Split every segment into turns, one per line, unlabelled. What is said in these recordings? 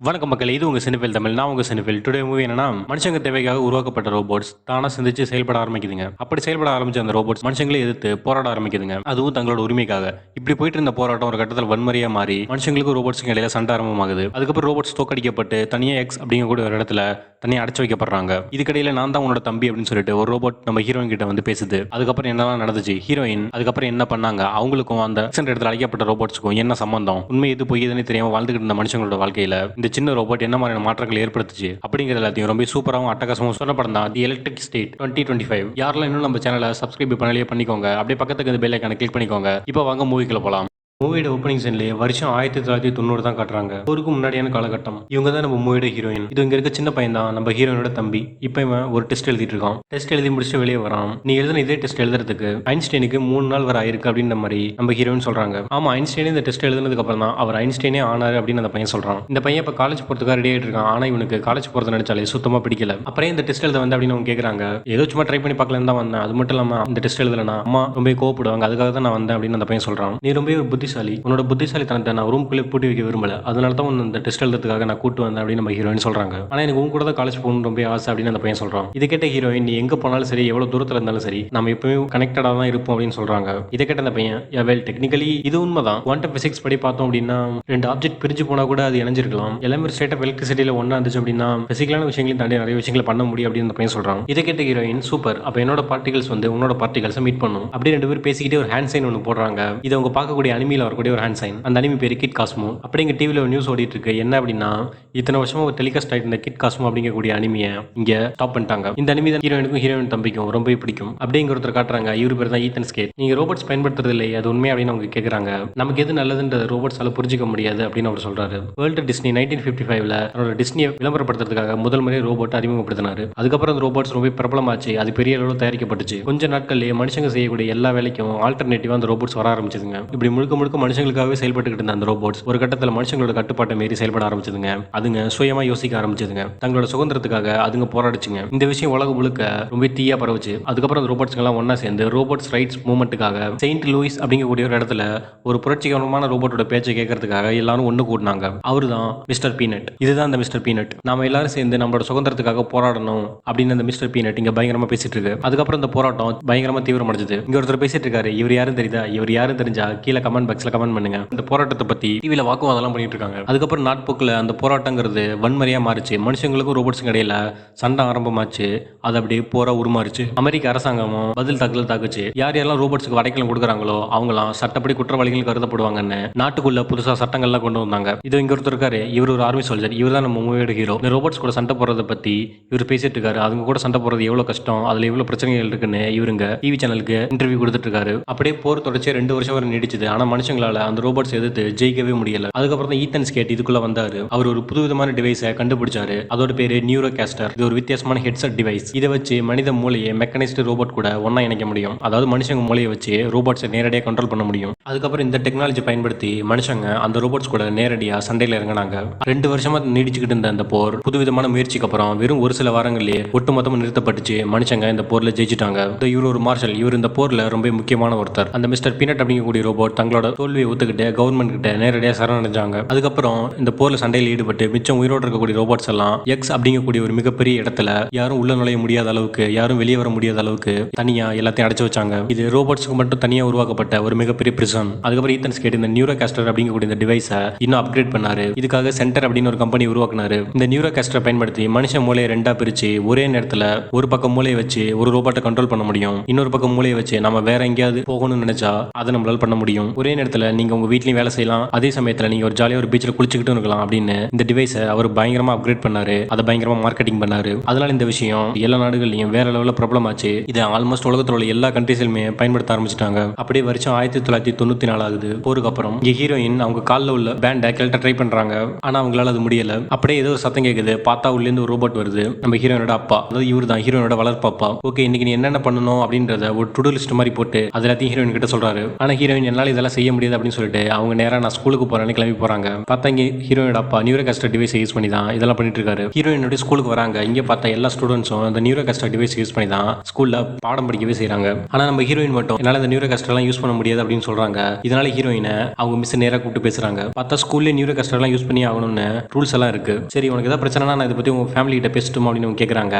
வணக்கம் மக்களே, இது உங்க சினிஃபில் தமிழ். நான் உங்க சினிஃபில். டுடே மூவி என்னன்னா, மனுஷங்க தேவைக்காக உருவாக்கப்பட்ட ரோபோட்ஸ் தானா சிந்திச்சு செயல்பட ஆரம்பிக்குதுங்க. அப்படி செயல்பட ஆரம்பிச்ச அந்த ரோபோட்ஸ் மனுஷங்களே எதிர்த்து போராட ஆரம்பிக்குதுங்க. அதுவும் தங்களோட உரிமைக்காக. இப்படி போயிட்டு இருந்த போராட்டம் ஒரு கட்டத்தில் வன்முறையா மாறி மனுஷங்களுக்கும் ரோபோட்ஸுக்கும் இடையில சண்டை ஆரம்பமாகுது. அதுக்கப்புறம் ரோபோட்ஸ் தோக்கடிக்கப்பட்டு தனியா எக்ஸ் அப்படிங்கக்கூடிய ஒரு இடத்துல தனியா அடைச்சு வைக்கப்படுறாங்க. இதுக்கடையில நான் தான் உன்னோட தம்பி அப்படின்னு சொல்லிட்டு ஒரு ரோபோட் நம்ம ஹீரோயின் கிட்ட வந்து பேசுது. அதுக்கப்புறம் என்னெல்லாம் நடந்துச்சு, ஹீரோயின் அதுக்கப்புறம் என்ன பண்ணாங்க, அவங்களுக்கும் அந்த இடத்துல அழைக்கப்பட்ட ரோபோட்ஸுக்கும் என்ன சம்பந்தம், உண்மை எது பொய் எதுன்னு தெரியாம வாழ்ந்துகிட்டு இருந்த மனுஷங்களோட வாழ்க்கையில இந்த சின்ன ரோபோட் என்ன மாதிரியான மாற்றங்கள் ஏற்படுத்துச்சு அப்படிங்கிற எல்லாத்தையும் ரொம்ப சூப்பராகவும் அட்டகாசமும் சொன்ன படம் தான் தி எலக்ட்ரிக் ஸ்டேட் 2025. யாரெல்லாம் இன்னும் நம்ம சேனலை சப்ஸ்கிரைப் பண்ணலையே பண்ணிக்கோங்க. அப்படியே பக்கத்துக்கு இந்த பெல் ஐக்கானை கிளிக் பண்ணிக்கோங்க. இப்போ வாங்க மூவிக்குள்ள போலாம். மூவியோட ஓப்பனிங் சீன்லேயே வருஷம் 1990 தான் காட்டுறாங்க. ஊருக்கு முன்னாடியான காலகட்டம். இவங்க தான் நம்ம மூவியோட ஹீரோயின். இது இங்க இருக்க சின்ன பையன் தான் நம்ம ஹீரோயினோட தம்பி. இப்போ இவன் ஒரு டெஸ்ட் எழுதிட்டு இருக்கான். டெஸ்ட் எழுதி முடிச்சுட்டு வெளியே வரான். நீ எழுதின இதே டெஸ்ட் எழுதுறதுக்கு ஐன்ஸ்டைனுக்கு 3 நாள் வர ஆயிருக்கு அப்படின்ற மாதிரி நம்ம ஹீரோயின் சொல்றாங்க. ஆமா, ஐன்ஸ்டைனே இந்த டெஸ்ட் எழுதுனதுக்கு அப்புறம் தான் அவர் ஐன்ஸ்டைனே ஆனாரு அப்படின்னு அந்த பையன் சொல்றான். இந்த பையன் இப்போ காலேஜ் போறதுக்காக ரெடி ஆயிட்டு இருக்கான். ஆனா இவனுக்கு காலேஜ் போறது நினைச்சாலே சுத்தமா பிடிக்கல. அப்புறம் இந்த டெஸ்ட் எழுத வந்து அப்படின்னு அவங்க கேட்கறாங்க. ஏதோ சும்மா ட்ரை பண்ணி பார்க்கலன்னு தான் வந்தேன். அது மட்டும் இல்லாம இந்த டெஸ்ட் எழுதலனா அம்மா ரொம்ப கோவப்படுவாங்க, அதுக்காக தான் நான் வந்தேன் அப்படின்னு அந்த பையன் சொல்றான். நீ ரொம்ப ஒரு புத்திசாலி. உன்னோட புத்திசாலித்தனத்தை நான் ரூம்குள்ளே பூட்டி வைக்க விரும்பல, அதனால தான் இந்த டெஸ்ட் எழுதுறதுக்காக நான் கூட்டு வந்தேன் அப்படின்னு நம்ம ஹீரோயின் சொல்றாங்க. ஆனா எனக்கு உங்க கூட தான் காலேஜ் போகணும் ரொம்ப ஆசை அப்படின்னு அந்த பையன் சொல்றான். இதை கேட்ட ஹீரோயின், நீ எங்க போனாலும் சரி, எவ்வளவு தூரத்துல இருந்தாலும் சரி, நம்ம எப்பவுமே கனெக்டடா தான் இருப்போம் அப்படின்னு சொல்றாங்க. இதை கேட்ட அந்த பையன், வெல் டெக்னிக்கலி இது உண்மைதான். குவாண்டம் பிசிக்ஸ் படி பார்த்தோம் அப்படின்னா 2 ஆப்ஜெக்ட் பிரிஞ்சு போனா கூட அது இணைஞ்சிருக்கலாம். எல்லாமே ஒரு ஸ்டேட் ஆஃப் எலக்ட்ரிசிட்டியில ஒன்னா இருந்துச்சு அப்படின்னா பிசிக்கலான விஷயங்களையும் தாண்டி நிறைய விஷயங்களை பண்ண முடியும் அப்படின்னு அந்த பையன் சொல்றான். இதை கேட்ட ஹீரோயின், சூப்பர், அப்ப என்னோட பார்ட்டிகல்ஸ் வந்து உன்னோட பார்ட்டிகல்ஸை மீட் பண்ணும் அப்படி 2 பேரும் பேசிக்கிட்டே ஒரு ஹேண்ட் சைன் ஒன்று போடுறாங்க. இது அவங்க பார்க்கக்கூடிய அனிமியில் வரக்கூடிய ஒரு ஹேண்ட் சைன். அந்த அனிமி பேரு கிட் காஸ்மோ. அப்படிங்க டிவியில் நியூஸ் ஓடிட்டு இருக்கு. என்ன அப்படின்னா, இத்தனை வருஷமா ஒரு டெலிகாஸ்ட் ஆகிட்டு இருந்த கிட் காஸ்மோ அப்படிங்கக்கூடிய அனிமியை இங்க ஸ்டாப் பண்ணிட்டாங்க. இந்த அனிமி தான் ஹீரோயினுக்கும் ஹீரோயின் தம்பிக்கும் ரொம்ப பிடிக்கும் அப்படிங்கிற ஒருத்தர் காட்டுறாங்க. இவரு பேர் தான் ஈத்தன் ஸ்கேட். நீங்க ரோபோட்ஸ் பயன்படுத்துறது இல்லை, அது உண்மை அப்படின்னு அவங்க கேட்கறாங்க. நமக்கு எது நல்லதுன்றது ரோபோட்ஸால புரிஞ்சிக்க முடியாது அப்படின்னு அவர் சொல்றாரு. வேர்ல்டு டிஸ்னி 1955ல அவரோட டிஸ்னியை விளம்பரப்படுத்துறதுக்காக முதல் முறை ரோபோட் அறிமுகப்படுத்தினாரு. அதுக்கப்புறம் அந்த ரோபோட்ஸ் ரொம்ப பிரபலமாச்சு. அது பெரிய அளவில் தயாரிக்கப்பட்டுச்சு. கொஞ்ச நாட்கள்லேயே மனுஷங்க செய்யக்கூடிய எல்லா வேலைக்கும் ஆல்டர்னேட்டிவா அந்த ரோபோட்ஸ் வர ஆரம்பிச்சதுங்க. இப்படி முழுக்க முழுக்க மனுஷங்களுக்காகவே செயல்பட்டு இருந்த அந்த ரோபோட்ஸ் ஒரு கட்டத்தில் மனுஷங்களோட கட்டுப்பாட்டை மீறி செயல்பட ஆரம்பிச்சதுங்க. அதுங்க சுயமா யோசிக்க ஆரம்பிச்சதுங்க. தங்களோட சுதந்திரத்துக்காக அதுங்க போராடிச்சுங்க. இந்த விஷயம் உலகம் முழுக்க ரொம்ப தீயா பரவுச்சு. அதுக்கப்புறம் ரோபோட்ஸ் எல்லாம் ஒன்னா சேர்ந்து ரோபோட்ஸ் ரைட்ஸ் மூவ்மெண்ட்டுக்காக செயின்ட் லூயிஸ் அப்படிங்கக்கூடிய ஒரு இடத்துல ஒரு புரட்சிகரமான ரோபோட்டோட பேச்சை கேட்கறதுக்காக எல்லாரும் ஒன்று கூட்டினாங்க. அவரு தான் மிஸ்டர் பீனட். இதுதான் அந்த மிஸ்டர் பீனட். நாம எல்லாரும் சேர்ந்து நம்மளோட சுதந்திரத்துக்காக போராடணும் அப்படின்னு அந்த மிஸ்டர் பீனட் இங்க பயங்கரமா பேசிட்டு இருக்கு. அதுக்கப்புறம் இந்த போராட்டம் பயங்கரமா தீவிரமடைஞ்சது. இங்க ஒருத்தர் பேசிட்டு இருக்காரு. இவர் யாரும் தெரியுதா? இவர் யாரும் தெரிஞ்சா கீழே கமெண்ட் பாக்ஸ்ல கமெண்ட் பண்ணுங்க. இந்த போராட்டத்தை பத்தி டிவியில வாக்குவாதம் பண்ணிட்டு இருக்காங்க. அதுக்கப்புறம் நாட்போக்கில் அந்த போராட்டங்கிறது வன்முறையா மாறிச்சு. மனுஷங்களுக்கும் ரோபோட்ஸுக்கும் இடையில சண்டை ஆரம்பமாச்சு. அது அப்படியே போரா உருமாறிச்சு. அமெரிக்க அரசாங்கமும் பதில் தாக்குதல் தாக்குச்சு. யார் யாரெல்லாம் ரோபோட்ஸுக்கு அடைக்கலம் கொடுக்குறாங்களோ அவங்களாம் சட்டப்படி குற்றவாளிகள் கருதப்படுவாங்கன்னு நாட்டுக்குள்ள புதுசா சட்டங்கள்லாம் கொண்டு வந்தாங்க. இது இங்க ஒருத்தர் இருக்காரு. இவர் ஒரு ஆர்மி சோல்ஜர். இவர் தான் நம்ம மூவியோட ஹீரோ. இந்த ரோபோட்ஸ் கூட சண்டை போடுறதை பத்தி இவர் பேசிட்டு இருக்காரு. அவங்க கூட சண்டை போடுறது எவ்வளவு கஷ்டம், அதுல எவ்வளவு பிரச்சனைகள் இருக்குன்னு இவருங்க டிவி சேனலுக்கு இன்டர்வியூ கொடுத்துட்டு இருக்காரு. அப்படியே போர் தொடர்ச்சி 2 வருஷம் வரை நீடிச்சது. ஆனா மனுஷங்களால அந்த ரோபோட்ஸ் எதிர்த்து ஜெயிக்கவே முடியல. அதுக்கப்புறம் தான் ஈத்தன் ஸ்கேட் இதுக்குள்ள வந்தாரு. அவர் ஒரு புதுவிதமான டிவைஸை கண்டுபிடிச்சாரு. அதோட பேரு நியூரோ கேஸ்டர். இது ஒரு வித்தியாசமான ஹெட்செட் டிவைஸ். இதை வச்சு மனித மூளையை மெக்கனைஸ்டு ரோபோட் கூட ஒன்னா இணைக்க முடியும். அதாவது மனுஷங்க மூளையை வச்சு ரோபோட்ஸை நேரடியாக கண்ட்ரோல் பண்ண முடியும். அதுக்கப்புறம் இந்த டெக்னாலஜி பயன்படுத்தி மனுஷங்க அந்த ரோபோட்ஸ் கூட நேரடியா சண்டையில இறங்கினாங்க. 2 வருஷமா நீடிச்சுக்கிட்டு இருந்த அந்த போர் புதுவிதமான முயற்சிக்கு அப்புறம் வெறும் ஒரு சில வாரங்களிலேயே ஒட்டுமொத்தமா நிறுத்தப்பட்டுச்சு. மனுஷங்க இந்த போர்ல ஜெயிச்சிட்டாங்க. இவர் ஒரு மார்ஷல். இவர் இந்த போர்ல ரொம்ப முக்கியமான ஒருத்தர். அந்த மிஸ்டர் பீனட் அப்படிங்கக்கூடிய ரோபோட் தங்களோட தோல்வியை ஒத்துக்கிட்டு கவர்மெண்ட் கிட்ட நேரடியாக சரணடைஞ்சாங்க. அதுக்கப்புறம் இந்த போர்ல சண்டையில் ஈடுபட்டு மிச்சம் உயிரோடு இருக்கக்கூடிய ரோபோட்ஸ் எல்லாம் எக்ஸ் அப்படிங்கக்கூடிய ஒரு மிகப்பெரிய இடத்துல யாரும் உள்ள நுழைய முடியாத அளவுக்கு, யாரும் வெளியே வர முடியாத அளவுக்கு தனியா எல்லாத்தையும் அடைச்சு வச்சாங்க. இது ரோபோட்ஸ்க்கு மட்டும் தனியா உருவாக்கப்பட்ட ஒரு மிகப்பெரிய பிரிசன். அதுக்கப்புறம் ஈத்தன் ஸ்கேட் இந்த நியூரோ கேஸ்டர் அப்படிங்கக்கூடிய இந்த டிவைஸை இன்னும் அப்கிரேட் பண்ணாரு. இதுக்காக சென்டர் அப்படின்னு ஒரு கம்பெனி உருவாக்குனாரு. இந்த நியூரோ கேஸ்டரை பயன்படுத்தி மனுஷன் மூளையை 2ஆ பிரிச்சு ஒரே நேரத்துல ஒரு பக்கம் மூளையை வச்சு ஒரு ரோபோட்டை கண்ட்ரோல் பண்ண முடியும். இன்னொரு பக்கம் மூளையை வச்சு நம்ம வேற எங்கேயாவது போகணும்னு நினைச்சா அதை நம்மளால பண்ண முடியும். ஒரே நேரத்துல நீங்க உங்க வீட்லயும் வேலை செய்யலாம், அதே சமயத்துல நீங்க ஒரு ஜாலியா ஒரு பீச்சில் குளிச்சுக்கிட்டு இருக்கலாம் அப்படின்னு இந்த டிவைஸை அவர் பயங்கரமா அப்கிரேட் பண்ணாரு. அதை பயங்கரமா மார்க்கெட்டிங் பண்ணாரு. அதனால இந்த விஷயம் எல்லா நாடுகள்லயும் வேற லெவலில் பிரபலம் ஆச்சு. இதை ஆல்மோஸ்ட் உலகத்தில் உள்ள எல்லா கண்ட்ரீஸ்லுமே பயன்படுத்த ஆரம்பிச்சிட்டாங்க. அப்படியே வருஷம் 1994 ஆகுது. போருக்கு அப்புறம் இங்க ஹீரோயின் அவங்க காலில் உள்ள பேண்டை கழட்ட ட்ரை பண்றாங்க. ஆனா அவங்களால அது முடியல. அப்படியே ஏதோ ஒரு சத்தம் கேட்குது. பார்த்தா உள்ள இருந்து ஒரு ரோபோட் வருது. நம்ம ஹீரோனோட அப்பா, அதாவது இவர் தான் ஹீரோனோட வளர்ப்பாப்பா. ஓகே, இன்னைக்கு நீ என்னென்ன பண்ணணும் அப்படின்றத ஒரு டு டூ லிஸ்ட் மாதிரி போட்டு அது எல்லாத்தையும் ஹீரோயின் கிட்ட சொல்றாரு. ஆனா ஹீரோயின் என்னால இதெல்லாம் செய்ய முடியாது அப்படின்னு சொல்லிட்டு அவங்க நேரா நான் ஸ்கூலுக்கு போறேன்னு கிளம்பி போறாங்க. பார்த்தா இங்க ஹீரோயினோட அப்பா நியூரோகாஸ்டர் டிவைஸ் யூஸ் பண்ணி தான் இதெல்லாம் பண்ணிட்டு இருக்காரு. ஹீரோயினோட ஸ்கூலுக்கு வராங்க. இங்க பார்த்தா எல்லா ஸ்டூடெண்ட்ஸும் அந்த நியூரோகாஸ்டர் டிவைஸ் யூஸ் பண்ணி தான் ஸ்கூல்ல பாடம் படிக்கவே செய்றாங்க. ஆனா நம்ம ஹீரோயின் மட்டும் என்னால இந்த நியூரோகாஸ்டர் எல்லாம் யூஸ் பண்ண முடியாது அப்படின்னு சொல்றாங்க. இதனால ஹீரோயினை அவங்க மிஸ் நேரா கூப்பிட்டு பேசுறாங்க. பார்த்தா ஸ்கூல்ல நியூரோகாஸ்டர் எல்லாம் யூஸ் பண்ணி ஆகணும்னு ரூல்ஸ் எல்லாம் இருக்கு. சரி உனக்கு ஏதாவது பிரச்சனைனா நான் இதை பத்தி உங்க ஃபேமிலி கிட்ட பேசட்டுமா அப்படின்னு கேட்கறாங்க.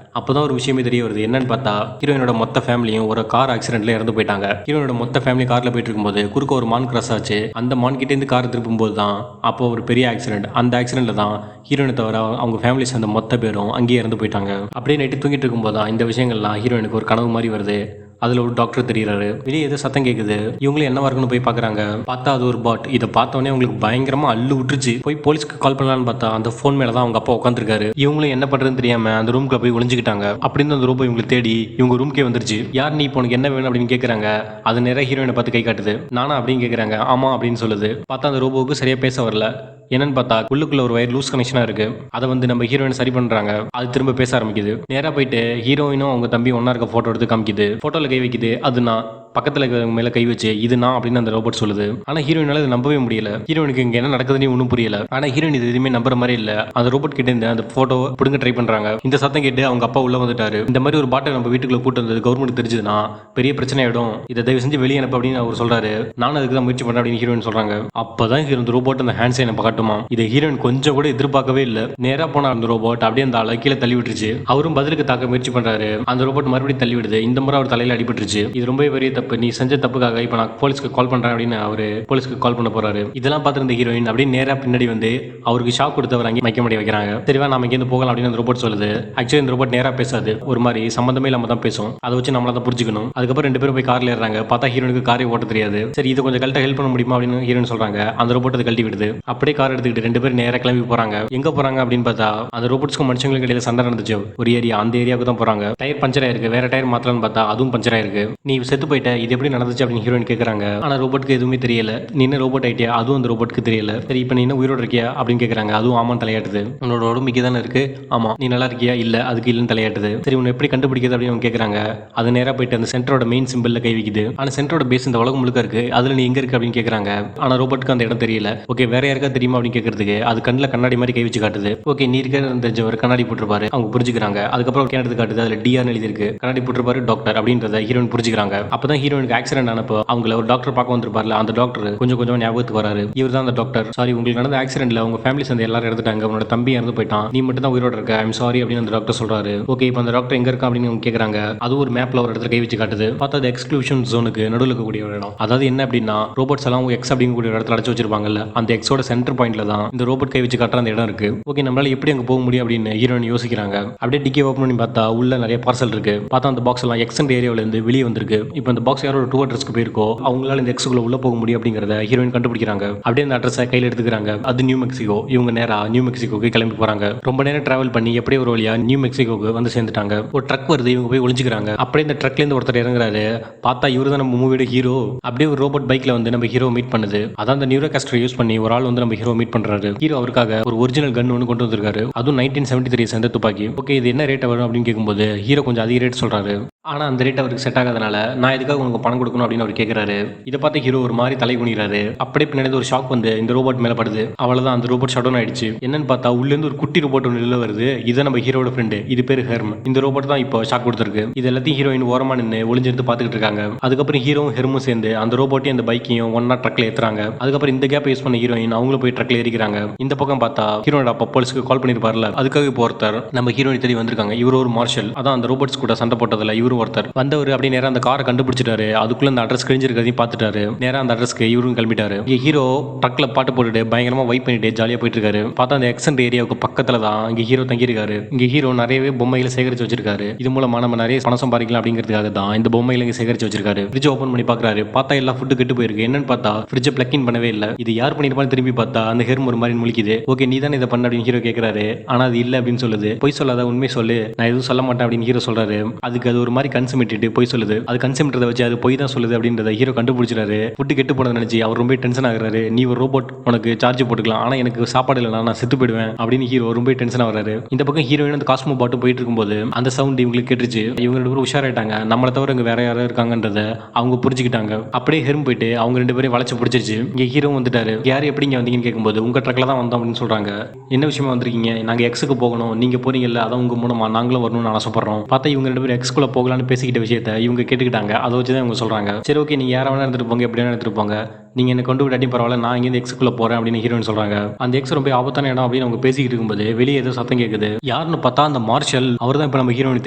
அப்பதான் ஒரு விஷயமே தெரிய வருது. என்னன்னு பார்த்தா ஹீரோயினோட மொத்த ஃபேமிலியும் ஒரு கார் ஆக்சிடென்ட்ல இறந்து போயிட்டாங்க. ஹீரோயினோட மொத்த ஃபேமிலி கார்ல போயிட்டு இருக்கும்போது குறுக்க ஒரு மான் கிராஸ் ஆச்சு. அந்த மான் கிட்ட இருந்து கார் திருப்பும் போது தான் அப்போ ஒரு பெரிய ஆக்சிடென்ட். அந்த ஆக்சிடென்ட்ல தான் ஹீரோயினை தவிர அவங்க ஃபேமிலி சேர்ந்த மொத்த பேரும் அங்கேயே இறந்து போயிட்டாங்க. அப்படியே நைட்டு தூங்கிட்டு இருக்கும்போது தான் இந்த விஷயங்கள்லாம் ஹீரோயினுக்கு ஒரு கனவு மாதிரி வருது. அதுல ஒரு டாக்டர் தெரியுறாரு. வெளியே ஏதோ சத்தம் கேட்குது. இவங்களும் என்னவா இருக்குன்னு போய் பாக்குறாங்க. பார்த்தா அது ஒரு பாட். இதை பார்த்தோன்னே அவங்களுக்கு பயங்கரமா அள்ளு விட்டுருச்சு. போய் போலீஸ்க்கு கால் பண்ணலான்னு பார்த்தா அந்த போன் மேலதான் அவங்க அப்பா உட்காந்துருக்காரு. இவங்களும் என்ன பண்றதுன்னு தெரியாம அந்த ரூம்குள்ள போய் ஒளிஞ்சுக்கிட்டாங்க. அப்படின்னு அந்த ரோபோ இவங்களை தேடி இவங்க ரூம்கே வந்துருச்சு. யார் நீ இப்போ உனக்கு என்ன வேணும் அப்படின்னு கேட்கறாங்க. அது நேரம் ஹீரோயினை பார்த்து கை காட்டுது. நானா அப்படின்னு கேட்கறாங்க. ஆமா அப்படின்னு சொல்லுது. பார்த்தா அந்த ரோபோவுக்கு சரியா பேச வரல. என்னன்னு பார்த்தா உள்ளுக்குள்ள ஒரு வயர் லூஸ் கனெக்ஷனா இருக்கு. அதை வந்து நம்ம ஹீரோயின் சரி பண்றாங்க. அது திரும்ப பேச ஆரம்பிக்குது. நேரா போயிட்டு ஹீரோயினும் அவங்க தம்பி ஒன்னா இருக்க போட்டோ எடுத்து காமிக்குது. போட்டோல கை வைக்குது. அது நான் பக்கத்துல இருக்கிறவங்க மேல கை வச்சு இது நான் அப்படின்னு அந்த ரோபோட் சொல்லுது. ஆனா ஹீரோயினால இது நம்பவே முடியல. ஹீரோயினுக்கு இங்க என்ன நடக்குதுன்னு ஒன்றும் புரியல. ஆனா ஹீரோயின் இது எதுவுமே நம்புற மாதிரி இல்ல. அந்த ரோபோட் கிட்ட இருந்து அந்த போட்டோ பிடுங்க ட்ரை பண்றாங்க. இந்த சத்தம் கேட்டு அவங்க அப்பா உள்ள வந்துட்டாரு. இந்த மாதிரி ஒரு பாட்டை நம்ம வீட்டுக்குள்ள கூட்டு வந்தது கவர்மெண்ட் தெரிஞ்சதுன்னா பெரிய பிரச்சனை ஆயிடும். இதை தயவு செஞ்சு வெளியே அனுப்பு அப்படின்னு அவர் சொல்றாரு. நானும் அதுக்கு தான் முயற்சி பண்றேன் அப்படின்னு ஹீரோயின் சொல்றாங்க. அப்பதான் இந்த ரோபோட் அந்த ஹேண்ட் சைனை காட்டுமா. இதை ஹீரோயின் கொஞ்சம் கூட எதிர்பார்க்கவே இல்ல. நேரா போன அந்த ரோபோட் அப்படியே அந்த ஆளை கீழே தள்ளி விட்டுருச்சு. அவரும் பதிலுக்கு தாக்க முயற்சி பண்றாரு. அந்த ரோபோட் மறுபடியும் தள்ளி விடுது. இந்த முறை அவர் தலையில அடிபட்டுருச்சு. இது ரொம்ப பெரிய தப்பு. நீ செஞ்ச தப்பு இப்ப நான் போலீஸ்க்கு கால் பண்றேன் அப்படின்னு அவரு போலீஸ்க்கு கால் பண்ண போறாரு. இதெல்லாம் பார்த்திருந்த ஹீரோயின் அப்படியே நேரா பின்னாடி வந்து அவருக்கு ஷாக் கொடுத்து அவர் அங்கே மயக்க முடிய வைக்கிறாங்க. சரிவா நாம இங்க போகலாம் அப்படின்னு அந்த ரோபோட் சொல்லுது. ஆக்சுவலி இந்த ரோபோட் நேரா பேசாது. ஒரு மாதிரி சம்பந்தமே இல்லாம தான் பேசும். அதை வச்சு நம்மள தான் புரிஞ்சுக்கணும். அதுக்கப்புறம் ரெண்டு பேரும் போய் கார்ல ஏறாங்க. பார்த்தா ஹீரோனுக்கு காரை ஓட்ட தெரியாது. சரி இது கொஞ்சம் கழட்ட ஹெல்ப் பண்ண முடியுமா அப்படின்னு ஹீரோயின் சொல்றாங்க. அந்த ரோபோட் அதை கழட்டி விடுது. அப்படியே கார் எடுத்துக்கிட்டு ரெண்டு பேரும் நேரா கிளம்பி போறாங்க. எங்க போறாங்க அப்படின்னு பார்த்தா அந்த ரோபோட்ஸ்க்கும் மனுஷங்களுக்கு இடையில சண்டை நடந்துச்சு. ஒரு ஏரியா, அந்த ஏரியாவுக்கு தான் போறாங்க. டயர் பஞ்சர் ஆயிருக்கு. வேற டயர் மாத்தலாம்னு பார்த்தா அதுவும் பஞ்சர் ஆயிருக்கு. நீ செத்து போயிட்ட, இது எப்படி நடந்துச்சு அப்படின்னு ஹீரோயின் கேட்கறாங்க. ஆனா ரோபோட்டுக்கு எதுவுமே தெரியல. நீ என்ன ரோபோட் ஆயிட்டியா, அதுவும் அந்த ரோபோட்டுக்கு தெரியல. சரி இப்போ நீ என்ன உயிரோட இருக்கியா அப்படின்னு கேட்கறாங்க. அதுவும் ஆமான்னு தலையாட்டுது. உன்னோட உடம்புக்கு தானே இருக்கு. ஆமா. நீ நல்லா இருக்கியா, இல்ல அதுக்கு இல்லைன்னு தலையாட்டுது. சரி உன்னை எப்படி கண்டுபிடிக்கிறது அப்படின்னு அவங்க கேட்கறாங்க. அது நேரா போயிட்டு அந்த சென்டரோட மெயின் சிம்பிள்ல கை வைக்குது. ஆனா சென்டரோட பேஸ் இந்த உலகம் முழுக்க இருக்கு. அதுல நீ எங்க இருக்கு அப்படின்னு கேட்கறாங்க. ஆனா ரோபோட்டுக்கு அந்த இடம் தெரியல. ஓகே வேற யாருக்கா தெரியுமா அப்படின்னு கேட்கறதுக்கு அது கண்ணில் கண்ணாடி மாதிரி கை வச்சு காட்டுது. ஓகே நீ இருக்க தெரிஞ்சவர் கண்ணாடி போட்டுருப்பாரு. அவங்க புரிஞ்சுக்கிறாங்க. அதுக்கப்புறம் கேன் எடுத்து காட்டுது. அதுல டிஆர் எழுதி இருக்கு. கண்ணாடி போட்டுருப்பாரு டாக்டர் அப்படின்றத ஹீரோயின் புரிஞ்சுக்கிறாங்க. அப்பதான் ஹீரோயினுக்கு ஆக்சிடென்ட் ஆனப்போ அவங்கள ஒரு டாக்டர் பார்க்க வந்திருப்பார்ல, அந்த டாக்டர் கொஞ்சம் கொஞ்சம் ஞாபகத்துக்கு வராரு. இவர் தான் அந்த டாக்டர். சாரி உங்களுக்கு நடந்த ஆக்சிடென்ட்ல உங்க ஃபேமிலி சேர்ந்து எல்லாரும் இறந்துட்டாங்க. உன்னோட தம்பி இறந்து போயிட்டான். நீ மட்டும் தான் உயிரோட இருக்க. ஐம் சாரி அப்படின்னு அந்த டாக்டர் சொல்றாரு. ஓகே இப்போ அந்த டாக்டர் எங்க இருக்கா அப்படின்னு கேட்கறாங்க. அது ஒரு மேப்ல ஒரு இடத்துல கை வச்சு காட்டுது. பார்த்தா அது எக்ஸ்க்ளூஷன் ஜோனுக்கு நடுவில் இருக்கக்கூடிய ஒரு இடம். அதாவது என்ன அப்படின்னா ரோபோட்ஸ் எல்லாம் எக்ஸ் அப்படிங்கக்கூடிய ஒரு இடத்துல அடைச்சு வச்சிருப்பாங்கல்ல, அந்த எக்ஸோட சென்டர் பாயிண்ட்ல தான் இந்த ரோபோட் கை வச்சு காட்டுற அந்த இடம் இருக்கு. ஓகே நம்மளால எப்படி அங்க போக முடியும் அப்படின்னு ஹீரோயின் யோசிக்கிறாங்க. அப்படியே டிக்கி ஓப்பன் பண்ணி பார்த்தா உள்ள நிறைய பார்சல் இருக்கு. பார்த்தா அந்த பாக்ஸ் எல்லாம் எக்ஸன்ட் ஏரியாவில இருந்து வெளியே வந்திருக்கு. இப்போ இந்த பாக்ஸ் யாரோட டூ அட்ரஸ்க்கு போயிருக்கோ அவங்களால இந்த எக்ஸுக்குள்ள உள்ள போக முடியும் அப்படிங்கறத ஹீரோயின் கண்டுபிடிக்கிறாங்க. அப்படியே அந்த அட்ரஸை கையில் எடுத்துக்கிறாங்க. அது நியூ மெக்சிகோ. இவங்க நேரா நியூ மெக்சிகோக்கு கிளம்பி போறாங்க. ரொம்ப நேரம் டிராவல் பண்ணி எப்படியே ஒரு வழியா நியூ மெக்சிகோக்கு வந்து சேர்ந்துட்டாங்க. ஒரு ட்ரக் வருது. இவங்க போய் ஒளிஞ்சுக்கிறாங்க. அப்படியே இந்த ட்ரக்ல இருந்து ஒருத்தர் இறங்குறாரு. பார்த்தா இவரு தான் நம்ம மூவியோட ஹீரோ. அப்படியே ஒரு ரோபோட் பைக்ல வந்து நம்ம ஹீரோ மீட் பண்ணுது. அதான் அந்த நியூரோகாஸ்டர் யூஸ் பண்ணி ஒரு ஆள் வந்து நம்ம ஹீரோ மீட் பண்றாரு. ஹீரோ அவருக்காக ஒரு ஒரிஜினல் கன் ஒன்று கொண்டு வந்திருக்காரு. அதுவும் 1973 சேர்ந்த துப்பாக்கி. ஓகே இது என்ன ரேட் வரும் அப்படின்னு கேட்கும்போது ஹீரோ கொஞ்சம் அதிக ரேட் சொல்றாரு. ஆனா அந்த ரேட் அவருக்கு செட் ஆகாதனால நான் இதுக்காக உங்களுக்கு பணம் கொடுக்கணும் அப்படின்னு அவர் கேட்கிறாரு. இதை பார்த்து ஹீரோ ஒரு மாதிரி தலை குனிறாரு. அப்படியே பின்னாடி ஒரு ஷாக் வந்து இந்த ரோபோட் மேல படுது. அவ்வளவுதான் அந்த ரோபோட் ஷட் டவுன் ஆயிடுச்சு. என்னன்னு பார்த்தா உள்ள இருந்து ஒரு குட்டி ரோபோட் ஒன்று வெளில வருது. இதை நம்ம ஹீரோட ஃப்ரெண்டு. இது பேரு ஹெர்ம். இந்த ரோபோட் தான் இப்போ ஷாக் கொடுத்துருக்கு. இது எல்லாத்தையும் ஹீரோயின் ஓரமா நின்று ஒளிஞ்சிருந்து பார்த்துக்கிட்டு இருக்காங்க. அதுக்கப்புறம் ஹீரோவும் ஹெர்மும் சேர்ந்து அந்த ரோபோட்டையும் அந்த பைக்கையும் ஒன்னா ட்ரக்ல ஏத்துறாங்க. அதுக்கப்புறம் இந்த கேப் யூஸ் பண்ண ஹீரோயின் அவங்களும் போய் ட்ரக்ல ஏறிக்கிறாங்க. இந்த பக்கம் பார்த்தா ஹீரோட அப்பா போலீஸ்க்கு கால் பண்ணிருப்பார்ல, அதுக்காக இப்போ ஒருத்தர் நம்ம ஹீரோயின் தேடி வந்திருக்காங்க. இவர் ஒரு மார்ஷல். அதான் அந்த ரோபோட்ஸ் கூட சண்டை போட்டதுல இவரும் ஒருத்தர். வந்தவர் அப்படியே நேரா அந்த காரை கண்டுபிடிச்சிட்டாரு. அதுக்குள்ள அந்த அட்ரஸ் கிழிஞ்சிருக்கிறதையும் பார்த்துட்டாரு. நேரா அந்த அட்ரஸ்க்கு இவரும் கிளம்பிட்டாரு. ஹீரோ ட்ரக்ல பாட்டு போட்டுட்டு பயங்கரமா வைப் பண்ணிட்டு ஜாலியா போயிட்டு இருக்காரு. பார்த்தா அந்த எக்ஸன்ட் ஏரியாவுக்கு பக்கத்துல தான் இங்க ஹீரோ தங்கி இருக்காரு. இங்க ஹீரோ நிறையவே பொம்மைகளை சேகரிச்சு வச்சிருக்காரு. இது மூலமா நம்ம நிறைய பணம் சம்பாதிக்கலாம் அப்படிங்கிறதுக்காக தான் இந்த பொம்மைகளை இங்க சேகரிச்சு வச்சிருக்காரு. ஃப்ரிட்ஜ் ஓபன் பண்ணி பாக்குறாரு. பார்த்தா எல்லாம் ஃபுட்டு கெட்டு போயிருக்கு. என்னன்னு பார்த்தா ஃப்ரிட்ஜ் பிளக் இன் பண்ணவே இல்ல. இது யார் பண்ணிருப்பான்னு திரும்பி பார்த்தா அந்த ஹெர்ம் ஒரு மாதிரி முழிக்குது. ஓகே நீ தானே இதை பண்ண அப்படின்னு ஹீரோ கேட்கிறாரு. ஆனா அது இல்ல அப்படின்னு சொல்லுது. பொய் சொல்லாத, உண்மை சொல்லு, நான் எதுவும் சொல்ல மாட்டேன் அப்படின்னு ஹீரோ சொல்றாரு. அதுக்கு அது ஒரு மாதிரி கன்சமிட்டு பொய் சொல்லுது. அது கன்செப்ட்றத வச்சு அது போய் தான் சொல்லுது அப்படின்றத ஹீரோ கண்டுபிடிச்சிட்டாரு. ஃபுட்டு கெட்டு போனதை நினைச்சு அவர் ரொம்ப டென்ஷன் ஆகுறாரு. நீ ஒரு ரோபோட், உனக்கு சார்ஜ் போட்டுக்கலாம், ஆனா எனக்கு சாப்பாடு இல்லைனா நான் செத்து போயிடுவேன் அப்படின்னு ஹீரோ ரொம்ப டென்ஷன் ஆகுறாரு. இந்த பக்கம் ஹீரோயின் அந்த காஸ்மோ பாட்டும் போயிட்டு இருக்கும்போது அந்த சவுண்ட் இவங்களுக்கு கேட்டுருச்சு. இவங்க 2 பேரும் உஷாராயிட்டாங்க. நம்மளை தவிர இங்க வேற யாராவது இருக்காங்கன்றத அவங்க புரிஞ்சுக்கிட்டாங்க. அப்படியே ஹெரும் போயிட்டு அவங்க 2 பேரும் வளைச்சு பிடிச்சிருச்சு. இங்க ஹீரோ வந்துட்டாரு. யார் எப்படி இங்க வந்தீங்கன்னு கேட்கும்போது உங்க ட்ரக்ல தான் வந்தோம் அப்படின்னு சொல்றாங்க. என்ன விஷயமா வந்திருக்கீங்க? நாங்க எக்ஸுக்கு போகணும், நீங்க போறீங்கல்ல, அதான் உங்க மூலமா நாங்களும் வரணும்னு ஆசைப்படுறோம். பார்த்தா இவங்க 2 பேரும் எக்ஸ்குள்ள போகலான்னு பேசிக்கிட்ட விஷயத்த இவங்க கேட்டுக்கிட்டாங்க. அதை வச்சுதான் இவங்க சொல்றாங்க, சரி ஓகே நீங்க யாரை வேணா எடுத்துட்டு போங்க, எப்படி வேணா எடுத்துட்டு போங்க, நீங்க என்ன கொண்டு விட்டாட்டி பரவாயில்ல, நான் இங்க எக்ஸுக்குள்ள போறேன் அப்படின்னு ஹீரோயின் சொல்றாங்க. அந்த எக்ஸ் ரொம்ப ஆபத்தான இடம் அப்படின்னு அவங்க பேசிக்கிட்டு இருக்கும்போது வெளியே ஏதோ சத்தம் கேட்குது. யாருன்னு பார்த்தா அந்த மார்ஷல். அவர் தான் இப்ப நம்ம ஹீரோயின்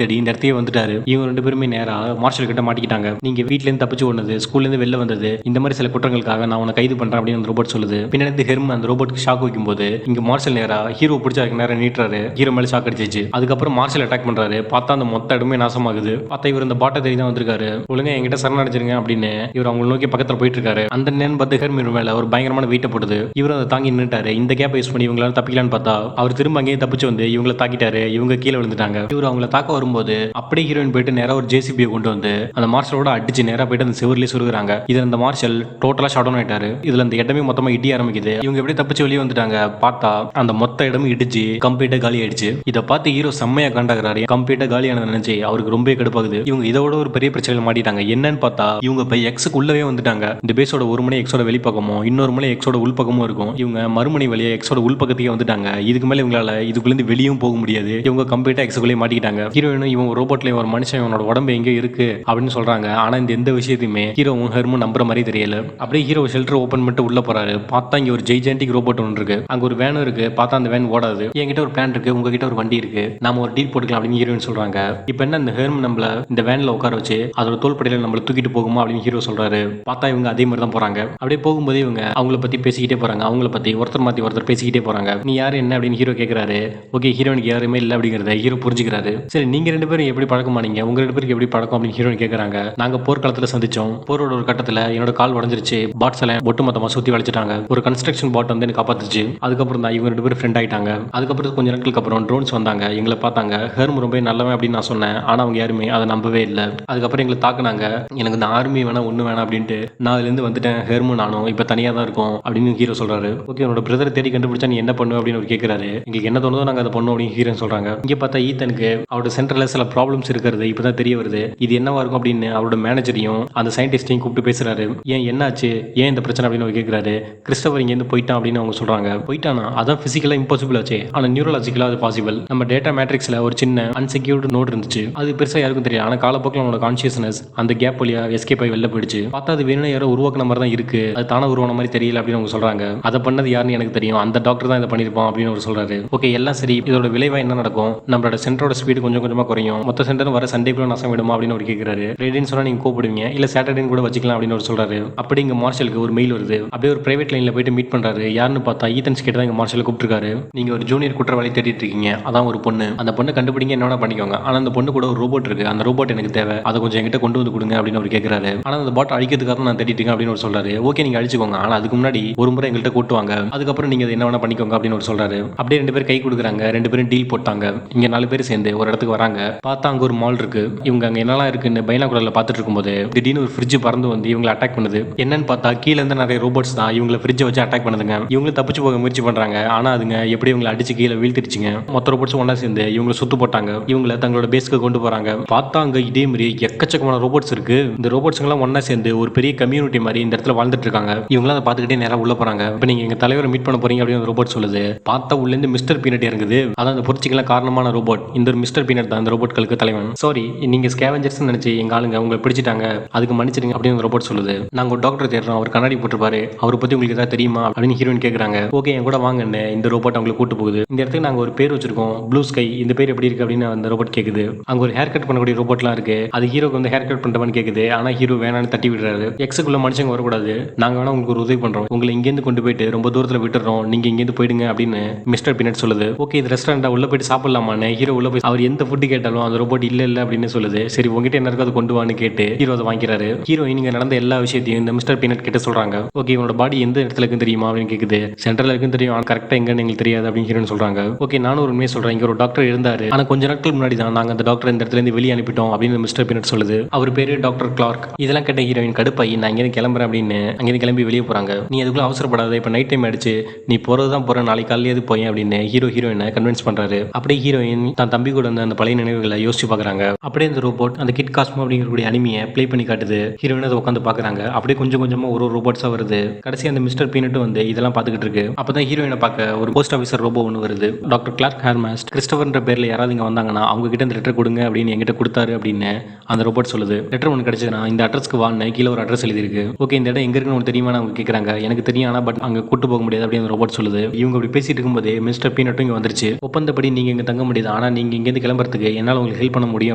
தேடி இந்த இடத்தையே வந்துட்டாரு. இவங்க 2 பேருமே நேரா மார்ஷல் கிட்ட மாட்டிக்கிட்டாங்க. நீங்க வீட்ல இருந்து தப்பிச்சு ஓடுனது, ஸ்கூல்ல இருந்து வெளில வந்தது, இந்த மாதிரி சில குற்றங்களுக்காக நான் உன்னை கைது பண்றேன் அப்படின்னு அந்த ரோபோட் சொல்லுது. பின்னாடி ஹெர்ம் அந்த ரோபோட்க்கு ஷாக் வைக்கும்போது இங்க மார்ஷல் நேரா ஹீரோ பிடிச்ச அதுக்கு நேரம் நீட்டுறாரு. ஹீரோ மேல ஷாக் அடிச்சிச்சு. அதுக்கப்புறம் மார்ஷல் அட்டாக் பண்றாரு. பார்த்தா அந்த மொத்த இடமே நாசமாகுது. பார்த்தா இவர் இந்த பாட்டை தேடி தான் வந்திருக்காரு. ஒழுங்கா என்கிட்ட சரணடைச்சிருங்க அப்படின்னு இவர் அவங்க நோக்கி பக்கத்துல போயிட்டு இருக்காரு. அந்த நேரம் பார்த்து ஹெர்ம் மேல ஒரு பயங்கரமான வெயிட்ட போடுது. இவர் அதை தாங்கி நின்னுட்டாரு. இந்த கேப் யூஸ் பண்ணி இவங்களால தப்பிக்கலான்னு பார்த்தா அவர் திரும்ப அங்கேயே தப்பிச்சு வந்து இவங்களை தாக்கிட்டாரு. இவங்க கீழே விழுந்துட்டாங்க. இவர் அவங்களை தாக்க வரும்போது அப்படியே ஹீரோயின் போயிட்டு நேரா ஒரு ஜேசிபியை கொண்டு வந்து அந்த மார்ஷலோட அடிச்சு நேரா போயிட்டு அந்த செவர்லயே சுருகுறாங்க. இதுல அந்த மார்ஷல் டோட்டலா ஷட் டவுன் ஆயிட்டாரு. இதுல அந்த இடமே மொத்தமா இடிய ஆரம்பிக்குது. இவங்க எப்படி தப்பிச்சு வெளியே வந்துட்டாங்க? பார்த்தா அந்த மொத்த இடமும் இடிச்சு கம்ப்ளீட்டா காலி ஆயிடுச்சு. இதை பார்த்து ஹீரோ செம்மையா காண்டாகிறாரு. கம்ப்ளீட்டா காலியானது நினைச்சு அவருக்கு ரொம்ப கடுப்பாகுது. இவங்க இதோட ஒரு பெரிய பிரச்சனையில மாட்டிட்டாங்க. என்னன்னு பார்த்தா இவங்க போய் எக்ஸுக்கு உள்ளவே வந்துட்டாங்க. இந்த பேஸோட ஒரு மணி எக்ஸோட வெளிப்பக்கமும் இன்னொரு மணி எக்ஸோட உள்பக்கமும் இருக்கும். இவங்க மறுமணி வழியா எக்ஸோட உள்பக்கத்துக்கே வந்துட்டாங்க. இதுக்கு மேல இவங்களால இதுக்குள்ளேருந்து வெளியும் போக முடியாது. இவங்க கம்ப்ளீட்டா எக்ஸுக்குள்ளே மாட்டிக்கிட்டாங்க. ஹீரோயினும் இவங்க ரோபோட்லயும் ஒரு மனுஷன் இவனோட உடம்பு எங்கே இருக்கு அப்படின்னு சொல்றாங்க. ஆனா இந்த எந்த விஷயத்தையுமே ஹீரோவும் ஹெர்மும் நம்புற மாதிரி தெரியல. அப்படியே ஹீரோ ஷெல்டர் ஓபன் பண்ணிட்டு உள்ள போறாரு. பார்த்தா இங்க ஒரு ஜெய்ஜாண்டிக் ரோபோட் ஒன்று இருக்கு. அங்க ஒரு வேனும் இருக்கு. பார்த்தா அந்த வேன் ஓடாது. என்கிட்ட ஒரு பிளான் இருக்கு, உங்ககிட்ட ஒரு வண்டி இருக்கு, நாம ஒரு டீல் போட்டுக்கலாம் அப்படின்னு ஹீரோயின் சொல்றாங்க. இப்போ என்ன இந்த ஹெர்ம் நம்மள இந்த வேன்ல உட்கார வச்சு அதோட தோள்படையில நம்மள தூக்கிட்டு போகுமா அப்படின்னு ஹீரோ சொல்றாரு. பார்த்தா இவங்க அதே மாதிரி தான் போறாங்க. அப்படியே போகும்போது இவங்க அவங்கள பத்தி பேசிக்கிட்டே போறாங்க. அவங்கள பத்தி ஒருத்தர் மாத்தி ஒருத்தர் பேசிக்கிட்டே போறாங்க. நீ யாரு என்ன அப்படின்னு ஹீரோ கேட்கிறாரு. ஓகே ஹீரோனுக்கு யாருமே இல்லை அப்படிங்கிறத ஹீரோ புரிஞ்சுக்கிறாரு. சரி நீங்க 2 பேரும் எப்படி பழக்கமானீங்க, உங்க 2 பேருக்கு எப்படி பழக்கம் அப்படின்னு ஹீரோயின் கேட்கறாங்க. நாங்க போர்க்களத்துல சந்திச்சோம். போரோட ஒரு கட்டத்துல என்னோட கால் உடஞ்சிருச்சு. பாட்ஸ் எல்லாம் ஒட்டுமொத்தமா சுத்தி வளைச்சிட்டாங்க. ஒரு கன்ஸ்ட்ரக்ஷன் பாட் வந்து எனக்கு காப்பாத்துச்சு. அதுக்கப்புறம் தான் இவங்க 2 பேரும் ஃப்ரெண்ட் ஆயிட்டாங்க. அதுக்கப்புறம் கொஞ்ச நாட்களுக்கு அப்புறம் ட்ரோன்ஸ் வந்தாங்க, எங்களை பார்த்தாங்க. ஹெர்ம் ரொம்ப நல்லவன் அப்படின்னு நான் சொன்னேன். ஆனா அவங்க யாருமே அதை நம்பவே இல்லை. அதுக்கப்புறம் எங்களை தாக்குனாங்க. எனக்கு இந்த ஆர்மி வேணாம் ஒண்ணு வேணாம் அப்படின்ட்டு நான் அதுல இருந்து வந்துட்டேன். ஹெர்மும் நானும் இப்ப தனியா தான் இருக்கோம் அப்படின்னு ஹீரோ சொல்றாரு. ஓகே உன்னோட பிரதரை தேடி கண்டுபிடிச்சா நீ என்ன பண்ணுவ அப்படின்னு அவர் கேட்கிறாரு. எங்களுக்கு என்ன தோணுதோ நாங்க அதை பண்ணோம் அப்படின்னு ஹீரோயின் சொல்றாங்க. இங்க பார்த்தா ஈத்தனுக்கு அவரோட சென்டர்ல சில ப்ராப்ளம்ஸ் இருக்கிறது இப்பதான் தெரிய வருது. இது என்னவா இருக்கும் அப்படின்னு அவரோட மேனேஜரையும் அந்த சயின்டிஸ்டையும் கூப்பிட்டு பேசுறாரு. ஏன் என்னாச்சு, ஏன் இந்த பிரச்சனை அப்படின்னு அவர் கேட்கிறாரு. கிறிஸ்டோபர் இங்க இருந்து போயிட்டான் அப்படின்னு அவங்க சொல்றாங்க. போயிட்டானா? அதான் பிசிக்கலா இம்பாசிபிள் ஆச்சு, ஆனா நியூரலாஜிக்கலா அது பாசிபிள். நம்ம டேட்டா மேட்ரிக்ஸ்ல ஒரு சின்ன அன்செக்யூர்டு நோட் இருந்துச்சு. அது பெருசா யாருக்கும் தெரியும். ஆனா காலப்போக்கில் அவனோட கான்சியஸ்னஸ் அந்த கேப் வழியா எஸ்கேப் ஆகி வெளில போயிடுச்சு. பார்த்தா அது வேணும் யாரோ உருவாக்குன மாதிரி தான் இருக்கு, அது தானே உருவான மாதிரி தெரியல அப்படின்னு அவங்க சொல்றாங்க. அதை பண்ணது யாருன்னு எனக்கு தெரியும், அந்த டாக்டர் தான் இதை பண்ணிருப்பான் அப்படின்னு அவர் சொல்றாரு. ஓகே எல்லாம் சரி, இதோட விளைவா என்ன நடக்கும்? நம்மளோட சென்டரோட ஸ்பீடு கொஞ்சம் கொஞ்சமா குறையும். மொத்த சென்டரும் வர சண்டேக்குள்ள நாசம் விடுமா அப்படின்னு அவர் கேட்கிறாரு. ஃப்ரைடேன்னு சொன்னா நீங்க கூப்பிடுவீங்க, இல்ல சாட்டர்டேன்னு கூட வச்சுக்கலாம் அப்படின்னு அவர் சொல்றாரு. அப்படி இங்க மார்ஷலுக்கு ஒரு மெயில் வருது. அப்படியே ஒரு பிரைவேட் லைன்ல போயிட்டு மீட் பண்றாரு. யாருன்னு பார்த்தா ஈத்தன் ஸ்கேட் தான் இங்க மார்ஷல் கூப்பிட்டுருக்காரு. நீங்க ஒரு ஜூனியர் குற்றவாளி தேடிட்டு இருக்கீங்க, அதான் ஒரு பொண்ணு. அந்த பொண்ணை கண்டுபிடிங்க, என்ன பண்ணிக்கோங்க. ஆனா அந்த பொண்ணு கூட ஒரு ரோபோட் இருக்கு, அந்த ரோபோட் எனக்கு தேவை, அதை கொஞ்சம் என்கிட்ட கொண்டு வந்து கொடுங்க அப்படின்னு அவர் கேட்கிறாரு. ஆனா அந்த பாட் அழிக்கிறதுக்காக நான் தேடிட்டு இருக்கேன் அப்படின்னு அவர் சொல்றாரு. ஓகே நீங்க அழிச்சுக்கோங்க, ஆனா அதுக்கு முன்னாடி ஒரு முறை எங்கள்கிட்ட கூட்டுவாங்க, அதுக்கப்புறம் நீங்க என்ன வேணா பண்ணிக்கோங்க அப்படின்னு அவர் சொல்றாரு. அப்படியே 2 பேரும் கை கொடுக்குறாங்க. 2 பேரும் டீல் போட்டாங்க. இங்க 4 பேர் சேர்ந்து ஒரு இடத்துக்கு வராங்க. பார்த்தா அங்க ஒரு மால் இருக்கு. இவங்க அங்க என்னெல்லாம் இருக்குன்னு பைனாகுலர்ல பார்த்துட்டு இருக்கும்போது திடீர்னு ஒரு ஃப்ரிட்ஜ் பறந்து வந்து இவங்களை அட்டாக் பண்ணுது. என்னன்னு பார்த்தா கீழே இருந்து நிறைய ரோபோட்ஸ் தான் இவங்களை ஃப்ரிட்ஜை வச்சு அட்டாக் பண்ணுதுங்க. இவங்களும் தப்பிச்சு போக முயற்சி பண்றாங்க. ஆனா அதுங்க எப்படி இவங்களை அடிச்சு கீழே வீழ்த்திடுச்சுங்க. மொத்த ரோபோட்ஸ் ஒன்னா சேர்ந்து இவங்களை சுத்து போட்டாங்க. இவங்களை தங்களோட பேஸ்க்கு கொண்டு போறாங்க. பார்த்தா அங்க இதே மாதிரி எக்கச்சக்கமான ரோபோட்ஸ் இருக்கு. இந்த ரோபோட்ஸ் எல்லாம் ஒன்னா சேர்ந்து ஒரு பெரிய கம்யூனிட்டி மாதிரி இந்த இடத்துல வாழ்ந்துட்டு இருக்காங்க. இவங்களாம் அதை பார்த்துக்கிட்டே நேரம் உள்ள போறாங்க. இப்போ நீங்க எங்க தலைவரை மீட் பண்ண போறீங்க அப்படின்னு ரோபோட் சொல்லுது. பார்த்தா உள்ள இருந்து மிஸ்டர் பீனட் இறங்குது. அதான் அந்த புரட்சிக்கெல்லாம் காரணமான ரோபோட். இந்த ஒரு மிஸ்டர் பீனட் தான் இந்த ரோபோட்களுக்கு தலைவன். சாரி நீங்க ஸ்கேவெஞ்சர்ஸ் நினைச்சு எங்க ஆளுங்க உங்களை பிடிச்சிட்டாங்க, அதுக்கு மன்னிச்சிருங்க அப்படின்னு ரோபோட் சொல்லுது. நாங்க ஒரு டாக்டர் தேடுறோம், அவர் கண்ணாடி போட்டுருப்பாரு, அவரை பத்தி உங்களுக்கு ஏதாவது தெரியுமா அப்படின்னு ஹீரோயின் கேட்கறாங்க. ஓகே என் கூட வாங்கன்னு இந்த ரோபோட் அவங்களை கூட்டு போகுது. இந்த இடத்துக்கு நாங்க ஒரு பேர் வச்சிருக்கோம், ப்ளூ ஸ்கை. இந்த பேர் எப்படி இருக்கு அப்படின்னு அந்த ரோபோட் கேக்குது. அங்க ஒரு ஹேர் கட் பண்ணக்கூடிய ரோபோட்லாம் இருக்கு. அது ஹீரோக்கு வந்து ஹேர் கட் பண்றவன்னு கேக்குது. ஆனா ஹீரோ வேணான்னு தட்டி விடுறாரு. எக்ஸுக்குள்ள மனுஷங்க வரக்கூடாது, நாங்க வேணா உங்களுக்கு ஒரு உதவி பண்றோம், உங்களை இங்கேருந்து கொண்டு போயிட்டு ரொம்ப தூரத்துல விட்டுறோம், நீங்க இங்கேருந்து போயிடுங்க அப்படின்னு மிஸ்டர் பீனட் சொல்லுது. ஓகே இது ரெஸ்டாரண்டா, உள்ள போயிட்டு சாப்பிடலாமான்னு ஹீரோ உள்ள போய் அவர் எந்த ஃபுட்டு கேட்டாலும் அந்த ரோபோட் இல்ல இல்ல அப்படின்னு சொல்லுது. சரி உங்ககிட்ட என்ன இருக்கோ அதை கொண்டு வான்னு கேட்டு ஹீரோ அதை வாங்கிக்கிறாரு. ஹீரோயின் இங்க நடந்த எல்லா விஷயத்தையும் இந்த மிஸ்டர் பீனட் கிட்ட சொல்றாங்க. ஓகே இவனோட பாடி எந்த இடத்துல இருக்குன்னு தெரியுமா அப்படின்னு கேக்குது. சென்ட்ரல் இருக்குன்னு தெரியும், ஆனா கரெக்டா எங்கன்னு எங்களுக்கு தெரியாது அப்படின்னு ஹீரோயின் சொல்றாங்க. ஓகே நானும் ஒரு உண்மையை சொல்றேன், இங்க ஒரு டாக்டர் இருந்தாரு, ஆனா கொஞ்ச நாட்கள் முன்னாடி தான் நாங்க அந்த டாக்டர் இந்த இடத்துல இருந்து வெளியே அனுப்பிட்டோம் அப்படின்னு மிஸ்டர் பீனட் சொல்லுது. அவர் பேரு டாக்டர் கிளார்க். இதெல்லாம் கேட்ட ஹீரோயின் கடுப்பாயி நான் இங்கேருந்து கிளம்புறேன் அப்படின்னு அங்கேருந்து கிளம்பி வெளியே போறாங்க. நீ அதுக்குள்ள அவசரப்படாத, இப்போ நைட் டைம் ஆயிடுச்சு, நீ போறதுதான் போற, நாளைக்கு காலையில போய் அப்படின்னு ஹீரோயினை கன்வின்ஸ் பண்றாரு. அப்படியே ஹீரோயின் தான் தம்பி கூட அந்த பழைய நினைவுகளை யோசிச்சு பாக்குறாங்க. அப்படியே அந்த ரோபோட் அந்த கிட் காஸ்மோ அப்படிங்கக்கூடிய அனிமியை ப்ளே பண்ணி காட்டுது. ஹீரோயின் அதை உட்காந்து பாக்குறாங்க. அப்படியே கொஞ்சம் கொஞ்சமா ஒரு ரோபோட்ஸா வருது. கடைசி அந்த மிஸ்டர் பீனட்டும் வந்து இதெல்லாம் பாத்துக்கிட்டு இருக்கு. அப்பதான் ஹீரோயினை பார்க்க ஒரு போஸ்ட் ஆஃபீஸர் ரோபோ ஒன்று வருது. டாக்டர் கிளார்க் ஹேர்மாஸ்ட் கிறிஸ்டோபர்ன்ற பேர்ல யாராவது இங்க வந்தாங்கன்னா அவங்க கிட்ட இந்த லெட்டர் கொடுங்க அப்படின்னு என்கிட்ட கொடுத்தாரு அப்படின்னு அந்த ரோபோட் சொல்லுது. லெட்டர் ஒன்று கிடைச்சதுன்னா இந்த அட்ரஸ்க்கு வான்னு கீழே ஒரு அட்ரஸ் எழுதிருக்கு. ஓகே, இந்த இடம் எங்க இருக்குன்னு தெரியுமா அவங்க கேட்கறாங்க. எனக்கு தெரியும், ஆனா பட் அங்க கூட்டு போக முடியாது அப்படின்னு ரோபோட் சொல்லுது. இவங்க அப்படி பேசிட்டு இருக்கும்போது மிஸ்டர் பீனட்டும் இங்க வந்துருச்சு. ஒப்பந்தப்படி நீங்க இங்க தங்க முடியாது, ஆனா நீங்க இங்க இருந்து கிளம்புறதுக்கு என்னால உங்களுக்கு ஹெல்ப் பண்ண முடியும்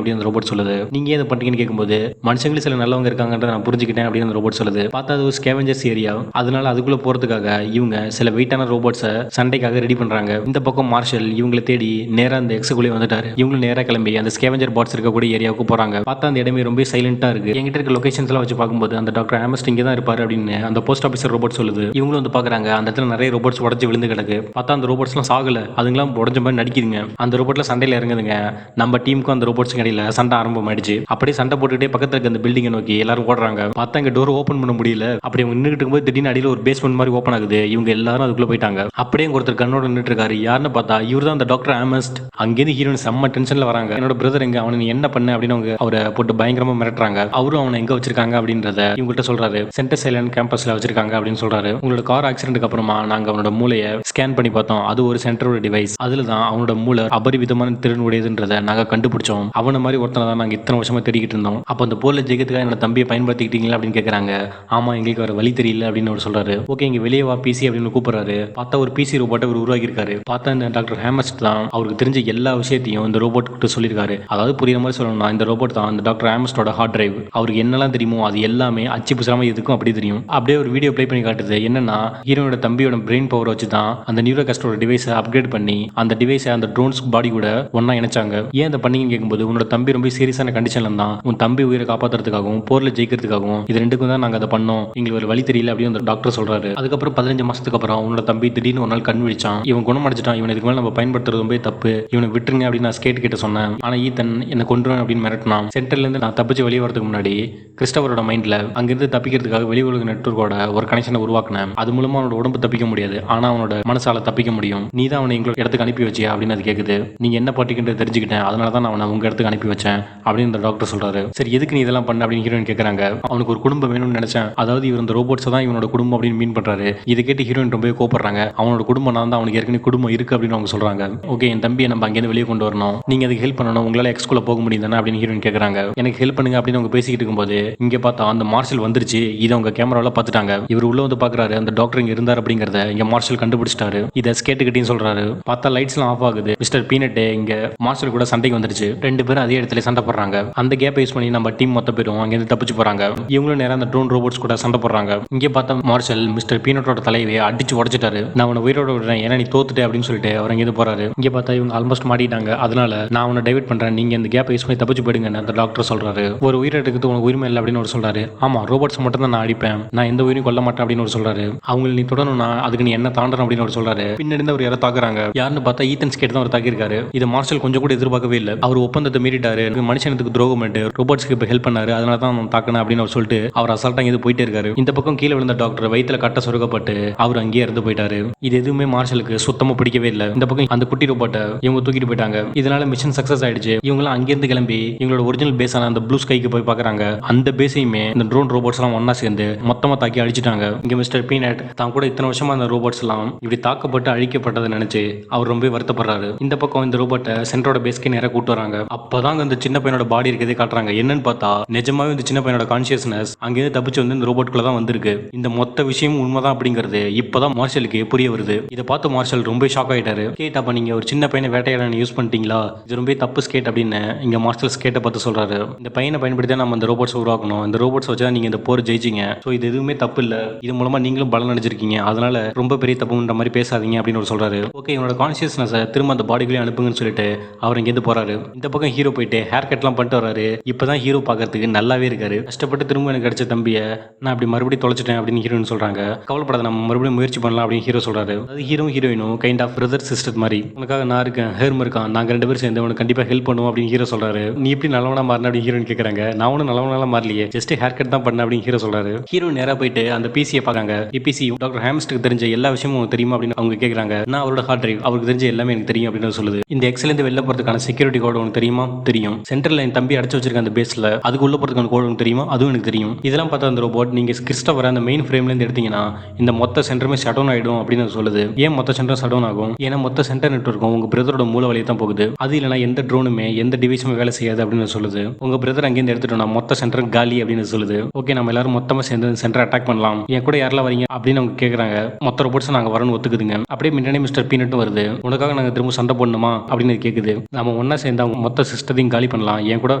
அப்படின்னு ரோபோட் சொல்லுது. நீங்க ஏன் பண்றீங்கன்னு கேட்கும்போது மனுஷங்களும் சில நல்லவங்க இருக்காங்கன்றத நான் புரிஞ்சுக்கிட்டேன் அப்படின்னு ரோபோட் சொல்லுது. பார்த்தா அது ஒரு ஸ்கேவெஞ்சர்ஸ் ஏரியா, அதனால அதுக்குள்ள போறதுக்காக இவங்க சில வெயிட்டான ரோபோட்ஸை சண்டைக்காக ரெடி பண்றாங்க. இந்த பக்கம் மார்ஷல் இவங்களை தேடி நேரா அந்த எக்ஸுக்குள்ளே வந்துட்டாரு. இவங்களும் நேரா கிளம்பி அந்த ஸ்கேவெஞ்சர் பாட்ஸ் இருக்கக்கூடிய ஏரியாவுக்கு போறாங்க. பார்த்தா அந்த இடமே ரொம்ப சைலண்டா இருக்கு. எங்கிட்ட இருக்க லொகேஷன்ஸ் எல்லாம் வச்சு பார்க்கும்போது அந்த டாக்டர் ஆமஸ்ட் இங்கே தான் இருப்பாரு அப்படின்னு அந்த போஸ்ட் ஆஃபீஸர் ரோபோட் சொல்லுது. இவங்களும் வந்து பாக்குறாங்க. அந்த இடத்துல நிறைய ரோபோட்ஸ் உடச்சு விழுந்து கிடக்கு. பார்த்தா அந்த ரோபோட்ஸ் எல்லாம் சாகல, அதுங்களாம் உடஞ்ச மாதிரி நடிக்குதுங்க. அந்த ரோபோட்ல சண்டையில இறங்குதுங்க. நம்ம டீமுக்கும் அந்த ரோபோட்ஸுக்கு இடையில சண்டை ஆரம்பமாயிடுச்சு. அப்படியே சண்டை போட்டுக்கிட்டே பக்கத்துல இருக்க அந்த பில்டிங்கை நோக்கி எல்லாரும் ஓடுறாங்க. பார்த்தா இங்க டோர் ஓப்பன் பண்ண முடியல. அப்படி அவங்க நின்றுட்டு இருக்கும்போது திடீர்னு அடியில் ஒரு பேஸ்மெண்ட் மாதிரி ஓப்பன் ஆகுது. இவங்க எல்லாரும் அதுக்குள்ள போயிட்டாங்க. அப்படியே ஒருத்தர் கண்ணோட நின்றுட்டு இருக்காரு. யாருன்னு பார்த்தா இவர் தான் அந்த டாக்டர் ஆமஸ்ட். அங்கேருந்து ஹீரோயின் செம்ம டென்ஷன்ல வராங்க. என்னோட பிரதர் எங்க, அவனை நீ என்ன பண்ண அப்படின்னு அவங்க அவரை போட்டு பயங்கரமா மிரட்டுறாங்க. அவரும் அவனை எங்க வச்சிருக்காங்க அப்படின்றத இவங்ககிட்ட சொல்றாரு. சென்டர் சைலண்ட் கேம்பஸ்ல வச்சிருக்காங்க அப்படின்னு சொல்றாரு. உங்களோட கார் ஆக்சிடென்ட்க்கு அப்புறமா நாங்க அவனோட மூளையை ஸ்கேன் பண்ணி பார்த்தோம். அது ஒரு சென்ட்ரோட டிவைஸ். அதுல தான் அவனோட மூளை அபரிவிதமான திறன் உடையதுன்றதை நாங்க கண்டுபிடிச்சோம். அவனை மாதிரி ஒருத்தனை தான் நாங்க இத்தனை வருஷமா தேடிக்கிட்டு இருந்தோம். அப்போ அந்த போர்ல ஜெயிக்கிறதுக்காக என்னோட தம்பியை பயன்படுத்திக்கிட்டீங்களா அப்படின்னு கேட்கறாங்க. ஆமா, எங்களுக்கு வர வழி தெரியல அப்படின்னு அவர் சொல்றாரு. ஓகே, இங்க வெளியே வா பிசி அப்படின்னு கூப்பிடுறாரு. பார்த்தா ஒரு பிசி ரோபோட்டை அவர் உருவாக்கி இருக்காரு. பார்த்தா இந்த டாக்டர் ஹேமஸ்ட் தான் அவருக்கு தெரிஞ்ச எல்லா விஷயத்தையும் இந்த ரோபோட் கிட்ட சொல்லியிருக்காரு. அதாவது புரியுற மாதிரி சொல்லணும்னா இந்த ரோபோட் தான் அந்த டாக்டர் ஹேமஸ்டோட ஹார்ட் டிரைவ். அவருக்கு என்னெல்லாம் தெரியுமோ அது எல்லாமே அச்சு புசாம இதுக்கும் அப்படி தெரியும். அப்படியே ஒரு வீடியோ ப்ளே பண்ணி காட்டுது. என்னன்னா ஹீரோனோட தம்பியோட பிரெயின் பவர் வச்சு தான் அந்த நியூரோகாஸ்டோட டிவைஸை அப்கிரேட் பண்ணி அந்த டிவைஸை அந்த ட்ரோன்ஸ் பாடி கூட ஒன்னா இணைச்சாங்க. ஏன் அதை பண்ணீங்கன்னு கேட்கும்போது உன்னோட தம்பி ரொம்ப சீரியஸான கண்டிஷன்ல தான் உன் தம்பி உயிரை காப்பாற்றுறதுக்காகவும் போர்ல ஜெயிக்கிறதுக்காகவும் இது ரெண்டுக்கும் தான் நாங்க அதை பண்ணோம். எங்களுக்கு ஒரு வழி தெரியல அப்படின்னு அந்த டாக்டர் சொல்றாரு. அதுக்கப்புறம் 15 மாசத்துக்கு அப்புறம் உன்னோட தம்பி திடீர்னு ஒரு நாள் கண் விழிச்சான். இவன் குணமடைஞ்சிட்டான். இவன் இதுக்கு மேல நம்ம பயன்படுத்துறது ரொம்ப தப்பு, இவனை விட்டுருங்க அப்படின்னு நான் ஸ்கேட் கிட்ட சொன்னேன். ஆனா ஈத்தன் என்ன கொன்றுவேன் அப்படின்னு மிரட்டினான். சென்டர்ல இருந்து நான் தப்பிச்சு வெளியே வரதுக்கு முன்னாடி கிறிஸ்டவரோட மைண்ட்ல அங்கிருந்து தப்பிக்கிறதுக்காக வெளி உலக நெட்வொர்க்கோட ஒரு கனெக்ஷனை உருவாக்கினேன். அது மூலமா அவனோட உடம்பு தப்பிக்க முடியாது, ஆனா அவனோட மனசால தப்பிக்க முடியும். நீ தான் அவனை எங்களோட இடத்துக்கு அனுப்பி வச்சியா அப்படின்னு அது கேக்குது. நீங்க என்ன பட்டிக்கிட்டு தெரிஞ்சுக்கிட்டேன், அதனால தான் நான் அவனை உங்க இடத்துக்கு அனுப்பி வச்சேன் அப்படின்னு இந்த டாக்டர் சொல்றாரு. சரி, எதுக்கு நீ இதெல்லாம் பண்ண அப்படின்னு ஹீரோயின் கேட்கறாங்க. அவனுக்கு ஒரு குடும்பம் வேணும்னு நினைச்சேன். அதாவது இவர் இந்த ரோபோட்ஸ் தான் இவனோட குடும்பம் அப்படின்னு மீன் பண்றாரு. இதை கேட்டு ஹீரோயின் ரொம்ப கோபப்படுறாங்க. அவனோட குடும்பம் நான் தான், அவனுக்கு ஏற்கனவே குடும்பம் இருக்கு அப்படின்னு அவங்க சொல்றாங்க. ஓகே, என் தம்பியை நம்ம அங்கேருந்து வெளியே கொண்டு வரணும், நீங்க அதுக்கு ஹெல்ப் பண்ணணும், உங்களால எக்ஸ்குள்ள போக முடியும் தானே அப்படின்னு ஹீரோயின் கேட்கறாங்க. எனக்கு ஹெல்ப் பண்ணுங்க அப்படின்னு அவங்க பேசிக்கிட்டு இருக்கும்போது இங்க பார்த்தா அந்த மார்ஷல் வந்துருச்சு. இதை அவங்க கேமராவில் பார்த்துட்டாங்க. இவர் உள்ள வந்து பாக்குறாரு. அந்த டாக்டர் இங்க இருந்தார் அப்படிங்கறத இங்க மார்ஷல் கண்டுபிடிச்சிட்டாரு. இதை ஸ்கேட்டுக்கிட்டேன்னு சொல்றாரு. பார்த்தா லைட்ஸ் எல்லாம் ஆஃப் ஆகுது. மிஸ்டர் பீனட்டே இங்க மார்ஷல் கூட சண்டைக்கு வந்துருச்சு. ரெண்டு பேரும் அதே இடத்துல சண்டை போடுறாங்க. அந்த கேப் யூஸ் பண்ணி நம்ம டீம் மொத்த பேரும் அங்கிருந்து தப்பிச்சு போறாங்க. இவங்களும் நேரம் அந்த ட்ரோன் ரோபோட்ஸ் கூட சண்டை போடுறாங்க. இங்க பார்த்தா மார்ஷல் மிஸ்டர் பீனட்டோட தலையை அடிச்சு உடைச்சிட்டாரு. நான் அவனை உயிரோட விடுறேன், ஏன்னா நீ தோத்துட்டே அப்படின்னு சொல்லிட்டு அவர் இங்கிருந்து போறாரு. இங்க பார்த்தா இவங்க ஆல்மோஸ்ட் மாட்டிட்டாங்க. அதனால நான் அவனை டைவர்ட் பண்றேன், நீங்க இந்த கேப் யூஸ் பண்ணி தப்பிச்சு போயிடுங்க அந்த டாக்டர் சொல்றாரு. ஒரு உயிரை எடுக்கிறது உனக்கு உரிமை இல்லை அப்படின்னு ஒரு சொல்றாரு. ஆமா, ரோபோட்ஸ் மட்டும் தான் நான் அடிப்பேன், நான் எந்த உயிரையும் கொல்ல மாட்டேன் அப்படின்னு ஒரு சொல்றாரு. அவங்க நீ தொடரணும்னா அதுக்கு நீ என்ன தாண்டணும் அப்படின்னு ஒரு சொல்றாரு. பின்னாடி அவர் யாரை தாக்குறாங்க. யாருன்னு பார்த்தா ஈத்தன் ஸ்கேட் தான் அவர் தாக்கியிருக்காரு. இதை மார்ஷல் கொஞ்சம் கூட எதிர்பார்க்கவே இல்லை. அவர் ஒப்பந்தத்தை மீறிட்டாரு. மனுஷனுக்கு துரோகம் பண்ணிட்டு ரோபோட்ஸ்க்கு இப்போ ஹெல்ப் பண்ணாரு, அதனால தான் நான் தாக்கணும் அப்படின்னு அவர் சொல்லிட்டு அவர் அசால்ட்டா இருந்து போயிட்டே இருக்காரு. இந்த பக்கம் கீழே விழுந்த டாக்டர் வயிற்றுல கட்ட சொருகப்பட்டு அவர் அங்கேயே இருந்து போயிட்டாரு. இது எதுவுமே மார்ஷலுக்கு சுத்தமா பிடிக்கவே இல்லை. இந்த பக்கம் அந்த குட்டி ரோபோட்டை இவங்க தூக்கிட்டு போயிட்டாங்க. இதனால மிஷன் சக்சஸ் ஆயிடுச்சு. இவங்களாம் அங்கிருந்து கிளம்பி இவங்களோட ஒரிஜினல் பேஸான அந்த ப்ளூ ஸ்கைக்கு போய் பாக்குறாங்க. அந்த பேஸையுமே இந்த ட்ரோன் ரோபோட்ஸ் எல்லாம் ஒன்னா சேர்ந்து மொத்தமா தாக்கி அழிச்சிட்டாங்க. இங்க மிஸ்டர் பீனட் தான் கூட இத்தனை வருஷமா அந்த ரோபோட்ஸ் எல்லாம் இப்படி தாக்கப்பட்டு அழிக்கப்பட்டதை நினைச்சு அவர் ரொம்ப வருத்தப்படுறாரு. இந்த பக்கம் இந்த ரோபோட்டை சென்டரோட பேஸ்க்கு நேரா கூட்டு வராங்க. அப்பதான் அந்த சின்ன பையனோட பாடி இருக்கதே காட்டுறாங்க. என்னன்னு பார்த்தா நிஜமாவே இந்த சின்ன பையனோட கான்சியஸ்னஸ் அங்கிருந்து தப்பிச்சு வந்து இந்த ரோபோட்குள்ள தான் வந்திருக்கு. இந்த மொத்த விஷயம் உண்மைதான் அப்படிங்கிறது இப்பதான் மார்ஷலுக்கு புரிய வருது. இதை பார்த்து மார்ஷல் ரொம்ப ஷாக் ஆயிட்டாரு. ஸ்கேட், அப்ப நீங்க ஒரு சின்ன பையனை வேட்டையாட யூஸ் பண்ணிட்டீங்களா, இது ரொம்ப தப்பு ஸ்கேட் அப்படின்னு இங்க மார்ஷல் ஸ்கேட்டை பார்த்து சொல்றாரு. இந்த பையனை பயன்படுத்தி நம்ம இந்த ரோபோட்ஸ் உருவாக்கணும், இந்த ரோபோட்ஸ் வச்சா நீங்க இந்த போர் ஜெயிச்சிங்க, ஸோ இது எதுவுமே தப்பு இல்ல, இது மூலமா நீங்களும் பலன் அடைஞ்சிருக்கீங்க, அதனால ரொம்ப பெரிய தப்புன்ற மாதிரி பேசாதீங்க அப்படின்னு ஒரு சொல்றாரு. ஓகே, இவனோட கான்சியஸ்னஸை திரும்ப அந்த பாடிக்குள்ளே அனுப்புங்கன்னு சொல்லிட்டு அவர் இங்கேருந்து போறாரு. இந்த பக்கம் ஹீரோ போயிட்டு ஹேர் கட்லாம் பண்ணிட்டு வராரு. இப்பதான் ஹீரோ பார்க்கறதுக்கு நல்லாவே இருக்காரு. கஷ்டப்பட்டு திரும்ப எனக்கு கிடைச்ச தம்பியை நான் அப்படி மறுபடியும் தொலைச்சிட்டேன் அப்படின்னு ஹீரோயின் சொல்றாங்க. கவலைப்படாத, நம்ம மறுபடியும் முயற்சி பண்ணலாம் அப்படின்னு ஹீரோ சொல்றாரு. அது ஹீரோ ஹீரோயினும் கைண்ட் ஆஃப் பிரதர் சிஸ்டர் மாதிரி, உனக்காக நான் இருக்கேன், ஹேர்ம் இருக்கான், நாங்க ரெண்டு பேரும் சேர்ந்து உனக்கு கண்டிப்பா ஹெல்ப் பண்ணுவோம் அப்படின்னு ஹீரோ சொல்றாரு. நீ எப்படி நல்லவனா மாறின அப்படின்னு ஹீரோயின் கேட்கறாங்க. நான் ஒன்றும் நல்ல மாறலையே, ஜஸ்ட் ஹேர் கட் தான் பண்ண அப்படின்னு ஹீரோ சொல்றாரு. ஹீரோ நேரா போயிட்டு அந்த பிசியை பார்க்காங்க. பிசி டாக்டர் ஹேம்ஸ்டுக்கு தெரிஞ்ச எல்லா விஷயமும் தெரியுமா அப்படின்னு அவங்க கேட்குறாங்க. நான் அவரோட ஹார்ட் டிரைவ், அவருக்கு தெரிஞ்ச எல்லாமே எனக்கு தெரியும் அப்படின்னு சொல்லுது. இந்த எக்ஸலேருந்து வெளில போறதுக்கான செக்யூரிட்டி கோட் உனக்கு தெரியுமா? தெரியும். சென்டர்ல என் தம்பி அடைச்சு வச்சிருக்க அந்த பேஸ்ல அதுக்கு உள்ள போறதுக்கான கோட் உனக்கு தெரியுமா? அதுவும் எனக்கு தெரியும். இதெல்லாம் பார்த்தா அந்த ரோபோட் நீங்க கிறிஸ்டோபர் அந்த மெயின் ஃப்ரேம்ல இருந்து எடுத்தீங்கன்னா இந்த மொத்த சென்டருமே ஷட் டவுன் ஆயிடும் அப்படின்னு சொல்லுது. ஏன் மொத்த சென்டரும் ஷட் டவுன் ஆகும்? ஏன்னா மொத்த சென்டர் நெட்வொர்க்கும் உங்க பிரதரோட மூல வழியை தான் போகுது. அது இல்லைனா எந்த ட்ரோனுமே எந்த டிவைஸுமே வேலை செய்யாது அப்படின்னு சொல்லுது. உங்க பிரதர் அங்கேருந்து எடுத்துட்டோம்னா மொத்த சென்டர் காலி அப்படின்னு சொல்லுது. ஓகே, நம்ம எல்லாரும் மொத்தமா சேர்ந்து சென்டர் அட்டாக் பண்ணலாம், என் கூட யாரெல்லாம் வரீங்க அப்படின்னு அவங்க கேட்கறாங்க. மொத்த ரோபோட்ஸ் நாங்க வரணும் ஒத்துக்குதுங்க. அப்படியே முன்னாடி மிஸ்டர் பீனட்டும் வருது. உனக்காக நாங்க திரும்ப சண்டை போடணுமா அப்படின்னு கேக்குது. நம்ம ஒன்னா சேர்ந்து அவங்க மொத்த சிஸ்டத்தையும் காலி பண்ணலாம், என் கூட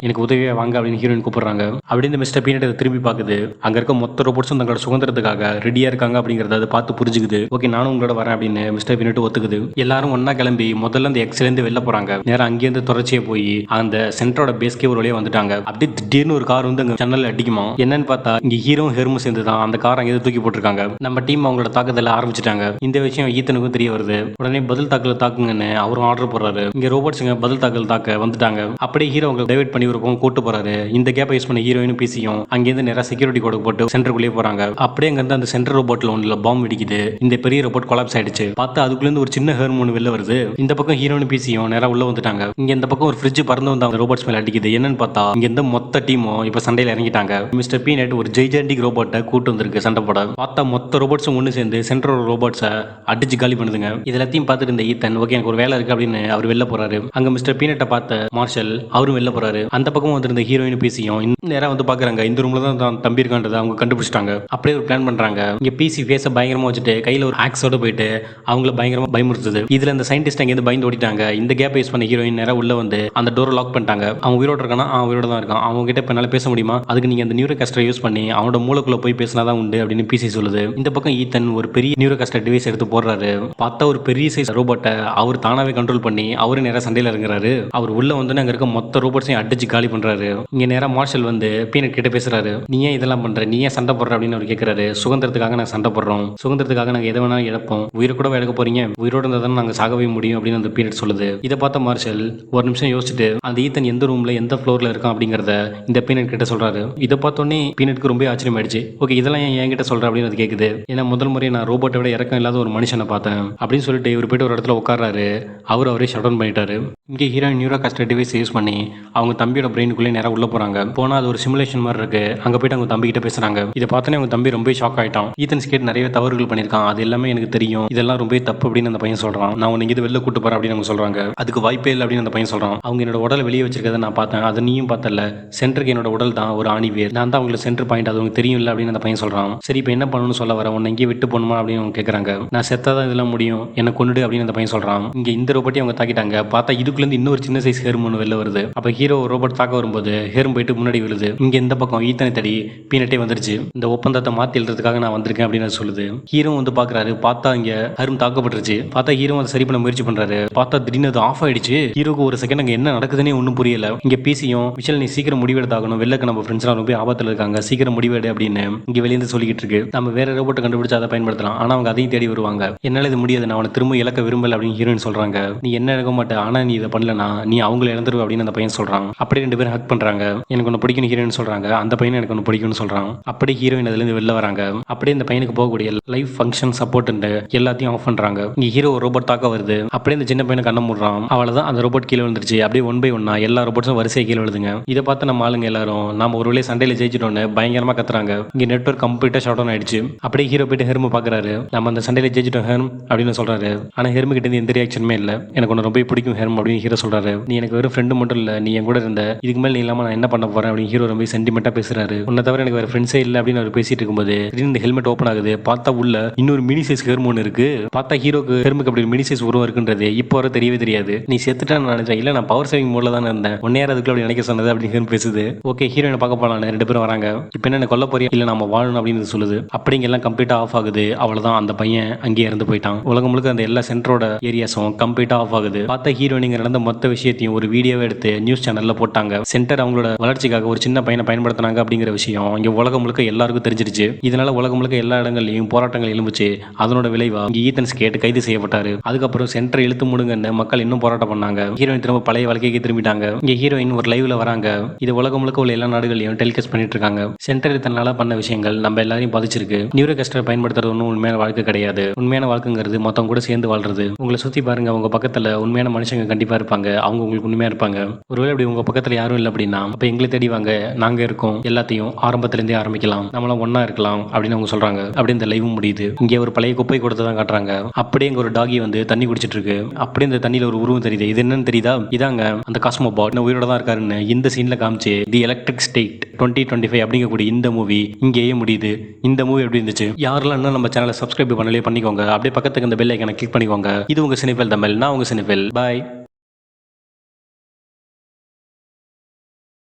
எனக்கு உதவியா வாங்க அப்படின்னு ஹீரோயின் கூப்பிடுறாங்க. அப்படின்னு மிஸ்டர் பீனட் திரும்பி பாக்குது. அங்க இருக்க மொத்த ரோபோட்ஸும் தங்களோட சுதந்திரத்துக்காக ரெடியா இருக்காங்க அப்படிங்கறத அது பார்த்து புரிஞ்சுக்குது. ஓகே, நானும் உங்களோட வரேன் அப்படின்னு மிஸ்டர் பீனட் ஒத்துக்குது. எல்லாரும் ஒன்னா கிளம்பி முதல்ல அந்த எக்ஸ்ல இருந்து வெளில போறாங்க. நேரம் அங்கேருந்து தொடர்ச்சியா போய் அந்த சென்டரோட பேஸ்கே ஒரு வழியா வந்துட்டாங்க. அப்படியே திடீர்னு ஒரு கார் வந்து அங்க ஜன்னல்ல அடிக்குமா. என்னன்னு பார்த்தா இங்க ஹீரோ ஹெர்மும் சேர்ந்து தான் அந்த கார் அங்கே தூக்கி போட்டிருக்காங்க. நம்ம டீம் அவங்களோட தாக்குதல ஆரம்பிச்சிட்டாங்க. இந்த விஷயம் ஈத்தனுக்கும் தெரிய வருது. உடனே பதில் தாக்கல தாக்குங்கன்னு அவரும் ஆர்டர் போடுறாரு. இங்க ரோபோட்ஸுங்க பதில் தாக்கல் தாக்க வந்துட்டாங்க. அப்படியே ஹீரோ அவங்க டைவர்ட் பண்ணி ஒரு பக்கம் கூட்டு போறாரு. இந்த கேப்பை யூஸ் பண்ண ஹீரோயினும் பிசியும் அங்கேருந்து நேரா செக்யூரிட்டி கோடு போட்டு சென்டருக்குள்ளே போறாங்க. அப்படியே அங்க இருந்து அந்த சென்டர் ரோபோட்ல ஒன்றுல பாம்பு வெடிக்குது. இந்த பெரிய ரோபோட் கொலாப்ஸ் ஆயிடுச்சு. பார்த்தா அதுக்குள்ள இருந்து ஒரு சின்ன ஹெர்மோன் வெளில வருது. இந்த பக்கம் ஹீரோயின் பிசியும் நேரா உள்ள வந்துட்டாங்க. இங்க இந்த பக்கம் ஒரு ஃப்ரிட்ஜ் பறந்து வந்து அந்த ரோபோட்ஸ் மேல அடிக்குது. என்னன்னு பார்த்தா இங்க இந்த மொத்த டீமும் இப்ப சண்டையில இறங்கிட்டாங்க. மிஸ்டர் பீனட் ஒரு ஜெய்ஜாண்டிக் ரோபோட்டை கூட்டு வந்திருக்கு சண்டை போட. பார்த்தா மொத்த ரோபோட்ஸும் ஒன்று சேர்ந்து சென்ட்ரல் ரோபோட்ஸை அடிச்சு காலி பண்ணுதுங்க. இது எல்லாத்தையும் பார்த்துட்டு இந்த ஈத்தன் ஓகே எனக்கு ஒரு வேலை இருக்கு அப்படின்னு அவர் வெளில போறாரு. அங்க மிஸ்டர் பீனட்டை பார்த்த மார்ஷல் அவரும் வெளில போறாரு. அந்த பக்கம் வந்திருந்த ஹீரோயின் பிசியும் நேரம் வந்து பாக்குறாங்க. இந்த ரூம்ல தான் தம்பி இருக்கான்றதை அவங்க கண்டுபிடிச்சிட்டாங்க. அப்படியே ஒரு பிளான் பண்றாங்க. இங்க பிசி ஃபேஸை பயங்கரமா வச்சுட்டு கையில ஒரு ஆக்ஸோட போயிட்டு அவங்கள பயங்கரமா பயமுறுத்துது. இதுல அந்த சயின்டிஸ்ட் அங்கேருந்து பயந்து ஓடிட்டாங்க. இந்த கேப் யூஸ் பண்ண ஹீரோயின் நேரம் உள்ள வந்து அந்த டோரை லாக் பண்ணிட்டாங்க. அவன் உயிரோட இருக்கானா? உயிரோட தான் இருக்கான். அவங்க கிட்ட இப்ப என்னால பேச முடியுமா? அதுக்கு நீங்க அந்த நியூரோ காஸ்டரை யூஸ் பண்ணி அவனோட மூளைக்குள்ள போய் பேசினாதான் உண்டு அப்படின்னு பிசி சொல்லுது. இந்த பக்கம் ஈத்தன் ஒரு பெரிய நியூரோ காஸ்டர் டிவைஸ் எடுத்து போடுறாரு. பார்த்தா ஒரு பெரிய சைஸ் ரோபோட்டை அவர் தானாவே கண்ட்ரோல் பண்ணி அவரு நேரம் சண்டையில இறங்குறாரு. அவர் உள்ள வந்து அங்க இருக்க மொத்த ரோபோட்ஸையும் அடிச்சு காலி பண்றாரு. இங்க நேரம் மார்ஷல் வந்து பீனட் கிட்ட பேசுறாரு. நீ ஏன் இதெல்லாம் பண்ற, நீ ஏன் சண்டை போடுற அப்படின்னு அவர் கேட்கிறாரு. சுதந்திரத்துக்காக நாங்க சண்டை போடுறோம், சுதந்திரத்துக்காக நாங்க எதை வேணாலும் இழப்போம், உயிரை கூட இழக்க போறீங்க, உயிரோட இருந்தா தான் நாங்க சாகவே முடியும் அப்படின்னு அந்த பீனட் சொல்லுது. இதை பார்த்த மார்ஷல் ஒரு நிமிஷம் யோசிச்சுட்டு அந்த ஈத்தன் எந்த ரூம்ல எந்த ஃப்ளோர்ல இருக்கான் அப்படிங்கறத இந்த பீனட் கிட்ட சொல்றாரு. இதை பார்த்தோன்னே பீனட்க்கு ரொம்ப ஆச்சரியம் ஆயிடுச்சு. ஓகே, இதெல்லாம் ஏன் என்கிட்ட சொல்ற அப்படின்னு அது கேக்குது. ஏன்னா முதல் முறை நான் ரோபோட்டை விட இறக்கம் இல்லாத ஒரு மனுஷனை பார்த்தேன் அப்படின்னு சொல்லிட்டு இவர் போயிட்டு ஒரு இடத்துல உட்கார்றாரு. அவரே ஷட் டவுன் பண்ணிட்டாரு. இங்கே heroine neuro castor device use பண்ணி அவங்க தம்பியோட பிரெயினுக்குள்ளே நேரம் உள்ள போறாங்க. போனா அது ஒரு சிமுலேஷன் மாதிரி இருக்கு. அங்க போயிட்டு அவங்க தம்பி கிட்ட பேசுறாங்க. இதை பார்த்தோன்னே அவங்க தம்பி ரொம்ப ஷாக் ஆயிட்டான். ஈத்தன் ஸ்கேட் நிறைய தவறுகள் பண்ணிருக்கான், அது எல்லாமே எனக்கு தெரியும், இதெல்லாம் ரொம்ப தப்பு அப்படின்னு அந்த பையன் சொல்றான். நான் உன்னை இது வெளில கூட்டு போறேன் அப்படின்னு அவங்க சொல்றாங்க. அதுக்கு வாய்ப்பே இல்லை அப்படின்னு அந்த பையன் சொல்றான். அவங்க என்னோட உடலை வெளியே வச்சிருக்கதை நான் பார்த்தேன், அதை நீயும் பார்த்தல. சென்டருக்கு என்னோட உடல் தான் ஒரு ஆணிவேர், நான் தான் அவங்களுக்கு சென்டர் பாயிண்ட், அது உங்களுக்கு தெரியும் இல்லை அப்படின்னு அந்த பையன் சொல்றான். சரி இப்போ என்ன பண்ணணும்னு சொல்ல வர, உன்னை இங்கே விட்டு போகணுமா அப்படின்னு அவங்க கேட்கறாங்க. நான் செத்தாதான் இதெல்லாம் முடியும், என்ன கொண்டுடு அப்படின்னு அந்த பையன் சொல்றான். இங்க இந்த ரோபோட்டி அவங்க தாக்கிட்டாங்க. பார்த்தா இதுக்குள்ள இருந்து இன்னொரு சின்ன சைஸ் ஹேர்மோன் வெளில வருது. அப்ப ஹீரோ ரோபோட் தாக்க வரும்போது ஹேரும் போயிட்டு முன்னாடி விழுது. இங்க இந்த பக்கம் ஈத்தனை தேடி பீனட்டே வந்துருச்சு. இந்த ஒப்பந்தத்தை மாத்தி எழுதுறதுக்காக நான் வந்திருக்கேன் அப்படின்னு சொல்லுது. ஹீரோ வந்து பாக்குறாரு. பார்த்தா இங்க ஹரும் தாக்கப்பட்டுருச்சு. பார்த்தா ஹீரோ அதை சரி பண்ண முயற்சி பண்றாரு. பார்த்தா திடீர்னு அது ஆஃப் ஆயிடுச்சு. ஹீரோக்கு ஒரு செகண்ட் அங்க என்ன நடக்குதுன்னே ஒன்றும் புரியல. இங்க பிசியும் விஷல் நீ சீக்கிரம் முடிவெடுத்தாகணும், வெளிலக்கு நம்ம ஃப்ரெண்ட்ஸ்லாம் ரொம்ப ஆபத்துல இருக்காங்க, சீக்கிரம் முடிவெடு அப்படின்னு இங்க வெளியிருந்து சொல்லிக்கிட்டு இருக்கு. நம்ம வேற ரோபோட்டை கண்டுபிடிச்சு அதை பயன்படுத்தலாம், ஆனா அவங்க அதையும் தேடி வருவாங்க. என்னால இது முடியாது, நான் அவனை திரும்ப இழக்க விரும்பல அப்படின்னு ஹீரோயின் சொல்றாங்க. நீ என்ன இழக்க மாட்டே, ஆனா நீ இதை பண்ணலனா நீ அவங்கள இழந்துருவ அப்படின்னு அந்த பையன் சொல்றான். அப்படியே ரெண்டு பேரும் ஹக் பண்றாங்க. எனக்கு ஒன்று பிடிக்கும் ஹீரோயின் சொல்றாங்க. அந்த பையன் எனக்கு ஒன்று பிடிக்கும்னு சொல்றான். அப்படியே ஹீரோயின் அதுல இருந்து வெளில வராங்க. அப்படியே இந்த பையனுக்கு போகக்கூடிய லைஃப் ஃபங்க்ஷன் சப்போர்ட் எல்லாத்தையும் ஆஃப் பண்றாங்க. இங்க ஹீரோ ரோபோட் தாக்க வருது. அப்படியே இந்த சின்ன பையனை கண்ண மூடுறான். அவ்வளவுதான், அந்த ரோபோட் கீழே விழுந்துருச்சு. அப்படியே ஒன் பை ஒன்னா எல்லா ரோபோட்ஸும் வரிசையை கீழே விழுதுங்க. இதை பார்த்து நம்ம ஆளுங்க எல்லாரும் நாம ஒரு வேளை சண்டையில ஜெயிச்சிட்டோன்னு பயங்கரமா கத்துறாங்க. இங்க நெட்வொர்க் கம்ப்ளீட்டா ஷட் டவுன் ஆயிடுச்சு. அப்படியே ஹீரோ போயிட்டு ஹெர்ம பாக்குறாரு. நம்ம அந்த சண்டையில ஜெயிச்சிட்டோம் ஹெர்ம் அப்படின்னு சொல்றாரு. ஆனா ஹெர்மு கிட்ட எந்த ரியாக்ஷனுமே இல்ல. எனக்கு ஒன்று ரொம்ப பிடிக்கும் ஹெர்ம் அப்படின்னு ஹீரோ சொல்றாரு. நீ எனக்கு வெறும் ஃப்ரெண்டு மட்டும் இல்ல, நீ என் கூட இருந்த, இதுக்கு மேல நீ இல்லாம நான் என்ன பண்ண போறேன் அப்படின்னு ஹீரோ ரொம்ப சென்டிமெண்டா பேசுறாரு. உன்னை தவிர எனக்கு வேற ஃப்ரெண்ட்ஸே இல்லை அப்படின்னு அவர் பேசிட்டு இருக்கும்போது இந்த ஹெல்மெட் ஓப்பன் ஆகுது. பார்த்தா உள்ள இன்னொரு மினி சைஸ் ஹெர்மோன் இருக்கு. பார்த்தா ஹீரோக்கு ஹெர்முக்கு அப்படி மினி சைஸ் உருவம் இருக்குன்றது இப்போ வர தெரியவே தெரியாது. நீ செத்துட்டான்னு நினைச்சேன், இல்ல நான் பவர் சேவிங் மோட்ல தான் இருந்தேன், ஒன்னே அதுக்குள்ள அப்படி நினைக்க சொன்னது அப்படின்னு ஹெர்ம் பேசுது. ஓகே, ஹீரோயினை பார்க்க போலாம், ரெண்டு பேரும் வராங்க. இப்போ என்ன கொல்ல போறியா இல்ல நம்ம வாழணும் அப்படின்னு சொல்லுது. அப்படிங்க எல்லாம் கம்ப்ளீட்டா ஆஃப் ஆகுது. அவ்வளவுதான், அந்த பையன் அங்கேயே இறந்து போயிட்டான். உலகம் முழுக்க அந்த எல்லா சென்டரோட ஏரியாஸும் கம்ப்ளீட்டா ஆஃப் ஆகுது. பார்த்தா ஹீரோயினிங்க நடந்த மொத்த விஷயத்தையும் ஒரு வீடியோவை எடுத்து நியூஸ் சேனல்ல போட்டாங்க. சென்டர் அவங்களோட வளர்ச்சிக்காக ஒரு சின்ன பையனை பயன்படுத்தினாங்க அப்படிங்கிற விஷயம் இங்க உலகம் முழுக்க எல்லாருக்கும் தெரிஞ்சிருச்சு. இதனால உலகம் முழுக்க எல்லா இடங்கள்லயும் போராட்டங்கள் எழும்புச்சு. அதனோட விளைவா இங்க ஈத்தன் ஸ்கேட் கைது செய்யப்பட்டாரு. அதுக்கப்புறம் சென்டர் இழுத்து முடுங்கன்னு மக்கள் இன்னும் போராட்டம் பண்ணாங்க. ஹீரோயின் திரும்ப பழைய வாழ்க்கைக்கு திரும்பிட்டாங்க. இங்க ஹீரோயின் ஒரு லைவ்ல வராங்க. இது உலகம் முழுக்க உள்ள எல்லா நாடுகளையும் டெலிகாஸ்ட் பண்ணிட்டு இருக்காங்க. சென்டர் தன்னால பண்ண விஷயங்கள் நம்ம எல்லாரையும் பாதிச்சிருக்கு. நியூரோ கஸ்டர் பயன்படுத்துறது ஒன்றும் உண்மையான வாழ்க்கை கிடையாது. உண்மையான வாழ்க்கைங்கிறது மொத்தம் கூட சேர்ந்து வாழ்றது. உங்களை சுத்தி பாருங்க, உங்க பக்கத்துல உண்மையான மனுஷங்க கண்டிப்பா இருப்பாங்க. அவங்க உங்களுக்கு உண்மையா இருப்பாங்க. ஒருவேளை அப்படி உங்க பக்கத்துல யாரும் இல்லை அப்படின்னா அப்ப எங்களை தேடி வாங்க, நாங்க இருக்கோம். எல்லாத்தையும் ஆரம்பத்திலிருந்தே ஆரம்பிக்கலாம், நம்மளாம் ஒன்னா இருக்கலாம் அப்படின்னு அவங்க சொல்றாங்க. அப்படி இந்த லைவும் முடியுது. இங்கே ஒரு பழைய குப்பை கொடுத்து தான் காட்டுறாங்க. அப்படியே இங்க ஒரு டாகி வந்து தண்ணி குடிச்சிட்டு இருக்கு. அப்படியே இந்த தண்ணியில ஒரு உருவம் தெரியுது. இது என்னன்னு தெரியுதா? இதாங்க அந்த காஸ்மோபாட் உயிரோட தான் இருக்காருன்னு இந்த சீன்ல காமிச்சு தி எலக்ட்ரிக் ஸ்டேட் 2025 அப்படிங்கக்கூடிய இந்த மூவி இங்கேயே முடியுது. இந்த மூவி எப்படி இருந்துச்சு? யாரெல்லாம் இன்னும் நம்ம சேனலை சப்ஸ்கிரைப் பண்ணலையே பண்ணிக்கோங்க. அப்படியே பக்கத்துக்கு இந்த பெல் ஐக்கானை கிளிக் பண்ணிக்கோங்க. இது உங்க சினிஃபெல் தமிழ், நான் உங்க சினிஃபெல். பாய்.